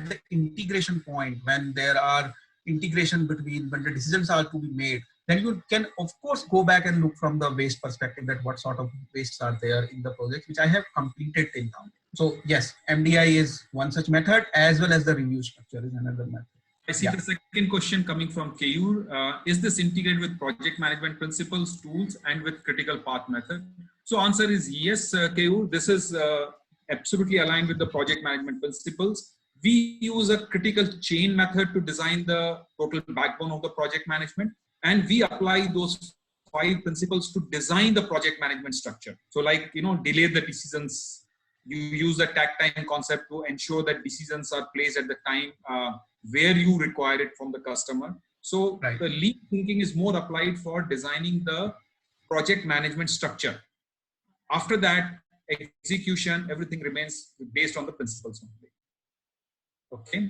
the integration point, when there are integration between, when the decisions are to be made, then you can of course go back and look from the waste perspective at what sort of wastes are there in the project, which I have completed till now. So yes, MDI is one such method, as well as the review structure is another method. I see the second question coming from Keyur. Is this integrated with project management principles, tools, and with critical path method? So answer is yes, Keyur. This is absolutely aligned with the project management principles. We use a critical chain method to design the total backbone of the project management. And we apply those 5 principles to design the project management structure. So like, delay the decisions. You use the takt time concept to ensure that decisions are placed at the time where you require it from the customer. So Right. the lean thinking is more applied for designing the project management structure. After that, execution, everything remains based on the principles only. Okay.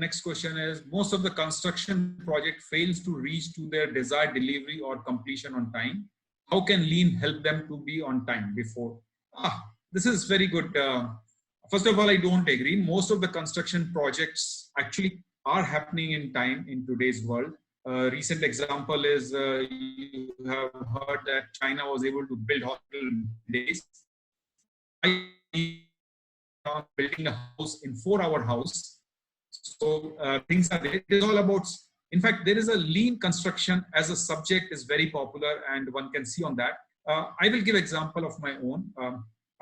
Next question is, most of the construction project fails to reach to their desired delivery or completion on time. How can lean help them to be on time before? This is very good. First of all, I don't agree. Most of the construction projects actually are happening in time in today's world. Recent example is you have heard that China was able to build hospital in days. Building a house in 4-hour house. So things are there. It is all about, in fact, there is a lean construction as a subject is very popular and one can see on that. I will give example of my own.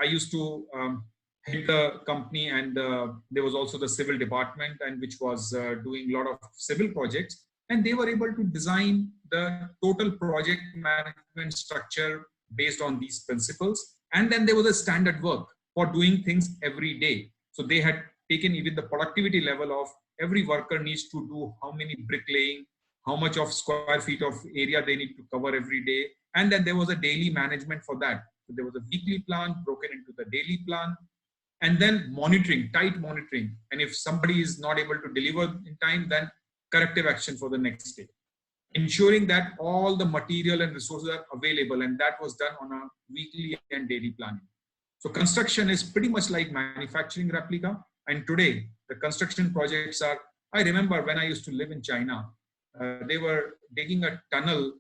I used to head the company and there was also the civil department and which was doing a lot of civil projects, and they were able to design the total project management structure based on these principles. And then there was a standard work for doing things every day. So they had taken even the productivity level of every worker needs to do how many bricklaying, how much of square feet of area they need to cover every day. And then there was a daily management for that. So there was a weekly plan broken into the daily plan, and then monitoring, tight monitoring. And if somebody is not able to deliver in time, then corrective action for the next day. Ensuring that all the material and resources are available, and that was done on a weekly and daily planning. So construction is pretty much like manufacturing replica. And today, the construction projects are, I remember when I used to live in China, they were digging a tunnel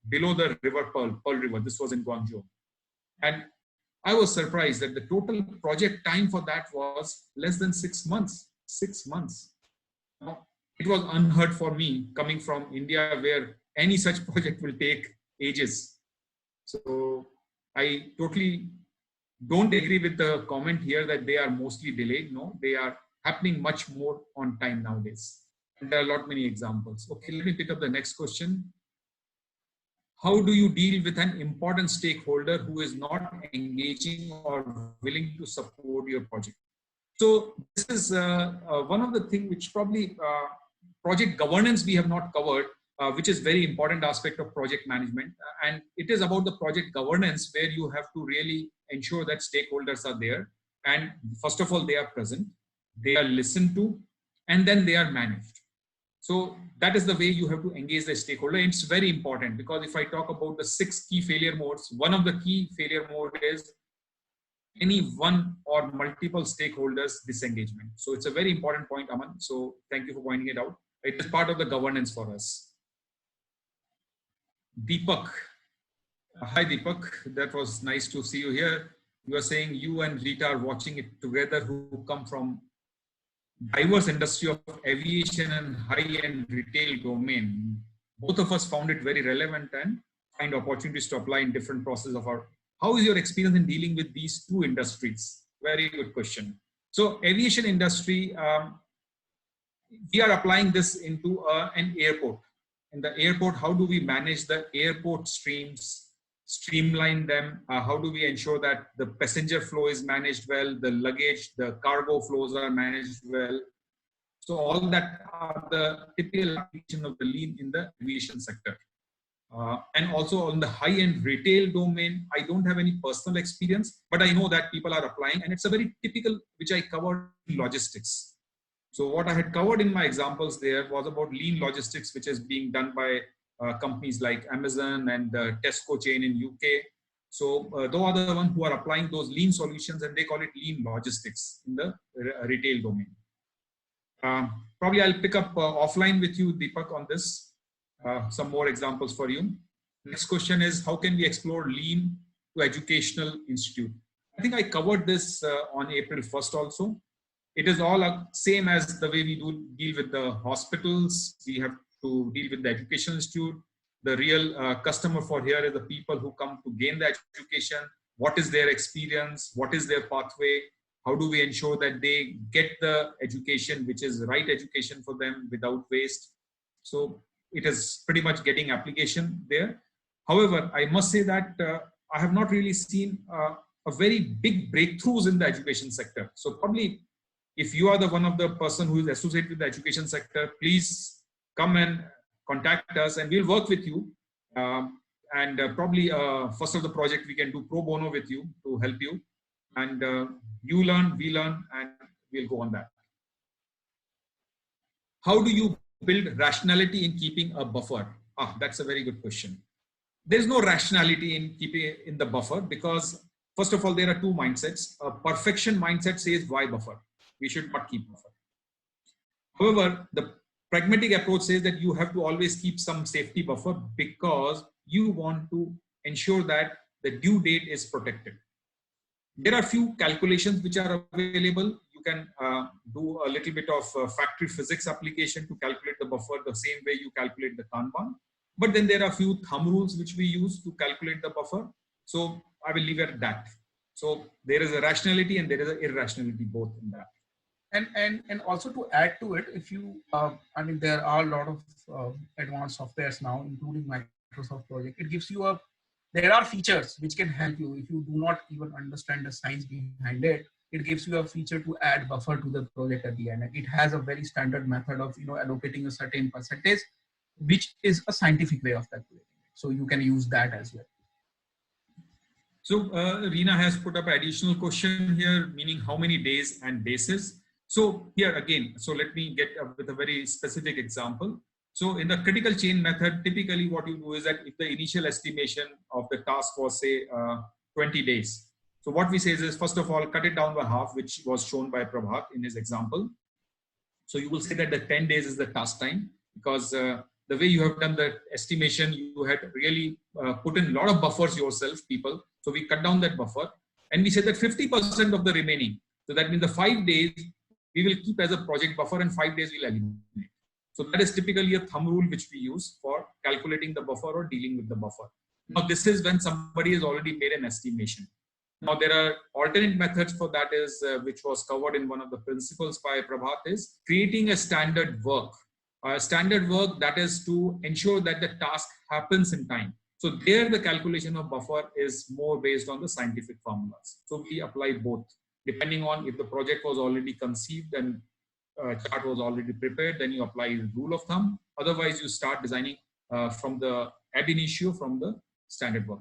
below the river Pearl River. This was in Guangzhou. And I was surprised that the total project time for that was less than 6 months. 6 months. Now, it was unheard for me coming from India, where any such project will take ages. So I totally don't agree with the comment here that they are mostly delayed. No, they are happening much more on time nowadays. And there are a lot many examples. Okay, let me pick up the next question. How do you deal with an important stakeholder who is not engaging or willing to support your project? So this is one of the things which probably project governance we have not covered, which is very important aspect of project management. And it is about the project governance where you have to really ensure that stakeholders are there. And first of all, they are present, they are listened to, and then they are managed. So that is the way you have to engage the stakeholder. It's very important because if I talk about the 6 key failure modes, one of the key failure mode is any one or multiple stakeholders disengagement. So it's a very important point, Aman. So thank you for pointing it out. It is part of the governance for us. Deepak. Hi, Deepak. That was nice to see you here. You are saying you and Rita are watching it together, who come from diverse industry of aviation and high-end retail domain. Both of us found it very relevant and find opportunities to apply in different processes of our. How is your experience in dealing with these 2 industries? Very good question. So aviation industry, we are applying this into an airport. In the airport, how do we manage the airport streams, streamline them? How do we ensure that the passenger flow is managed well, the luggage, the cargo flows are managed well? So all that are the typical application of the lean in the aviation sector. And also on the high-end retail domain, I don't have any personal experience, but I know that people are applying, and it's a very typical, which I covered in logistics. So what I had covered in my examples there was about lean logistics, which is being done by companies like Amazon and the Tesco chain in UK. So those are the ones who are applying those lean solutions, and they call it lean logistics in the retail domain. Probably I'll pick up offline with you, Deepak, on this. Some more examples for you. Next question is, how can we explore lean to educational institute? I think I covered this on April 1st also. It is all same as the way we do deal with the hospitals. We have to deal with the education institute. The real customer for here is the people who come to gain the education. What is their experience? What is their pathway? How do we ensure that they get the education, which is the right education for them without waste? So it is pretty much getting application there. However, I must say that I have not really seen a very big breakthroughs in the education sector. So probably if you are the one of the person who is associated with the education sector, please come and contact us and we'll work with you. Probably first of the project we can do pro bono with you to help you. And you learn, we learn, and we'll go on that. How do you build rationality in keeping a buffer? That's a very good question. There's no rationality in keeping in the buffer because, first of all, there are two mindsets. A perfection mindset says, why buffer? We should not keep buffer. However, the pragmatic approach says that you have to always keep some safety buffer because you want to ensure that the due date is protected. There are few calculations which are available. You can do a little bit of factory physics application to calculate the buffer the same way you calculate the Kanban. But then there are a few thumb rules which we use to calculate the buffer. So I will leave it at that. So there is a rationality and there is an irrationality both in that. And also to add to it, if you, I mean, there are a lot of advanced softwares now, including Microsoft Project. It gives you there are features which can help you if you do not even understand the science behind it. It gives you a feature to add buffer to the project at the end. And it has a very standard method of, allocating a certain percentage, which is a scientific way of calculating it. So you can use that as well. So Reena has put up an additional question here, meaning how many days and bases. So here again, so let me get up with a very specific example. So in the critical chain method, typically what you do is that if the initial estimation of the task was say 20 days. So what we say is first of all, cut it down by half, which was shown by Prabhat in his example. So you will say that the 10 days is the task time because the way you have done the estimation, you had really put in a lot of buffers yourself, people. So we cut down that buffer and we say that 50% of the remaining. So that means the 5 days we will keep as a project buffer and 5 days we'll eliminate. So that is typically a thumb rule which we use for calculating the buffer or dealing with the buffer. Now this is when somebody has already made an estimation. Now there are alternate methods for that is, which was covered in one of the principles by Prabhat, is creating a standard work. Standard work that is to ensure that the task happens in time. So there the calculation of buffer is more based on the scientific formulas. So we apply both. Depending on if the project was already conceived and chart was already prepared, then you apply the rule of thumb. Otherwise, you start designing from the ab initio, from the standard work.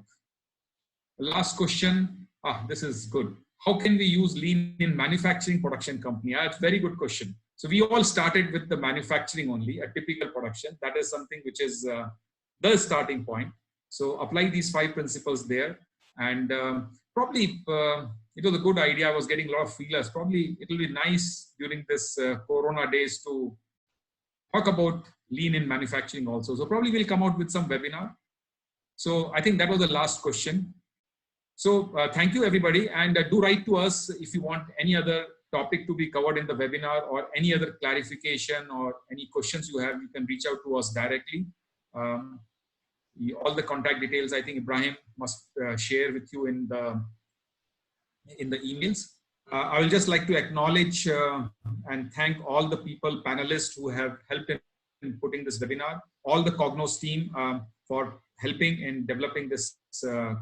Last question. This is good. How can we use lean in manufacturing production company? That's a very good question. So we all started with the manufacturing only, a typical production. That is something which is the starting point. So apply these 5 principles there. And probably it was a good idea. I was getting a lot of feelers. Probably it will be nice during this Corona days to talk about lean in manufacturing also. So probably we'll come out with some webinar. So I think that was the last question. So thank you everybody, and do write to us if you want any other topic to be covered in the webinar or any other clarification or any questions you have. You can reach out to us directly. All the contact details I think Ibrahim must share with you in the emails. I will just like to acknowledge and thank all the people, panelists who have helped in putting this webinar, all the Kognoz team for helping in developing this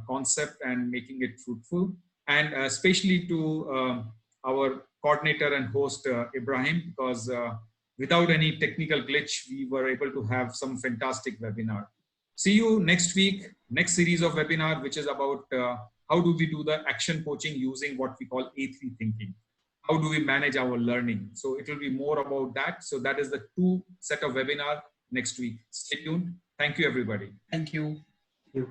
concept and making it fruitful, and especially to our coordinator and host Ibrahim, because without any technical glitch, we were able to have some fantastic webinar. See you next week, next series of webinar, which is about how do we do the action coaching using what we call A3 thinking. How do we manage our learning? So it will be more about that. So that is the 2 set of webinar next week. Stay tuned. Thank you, everybody. Thank you. Thank you.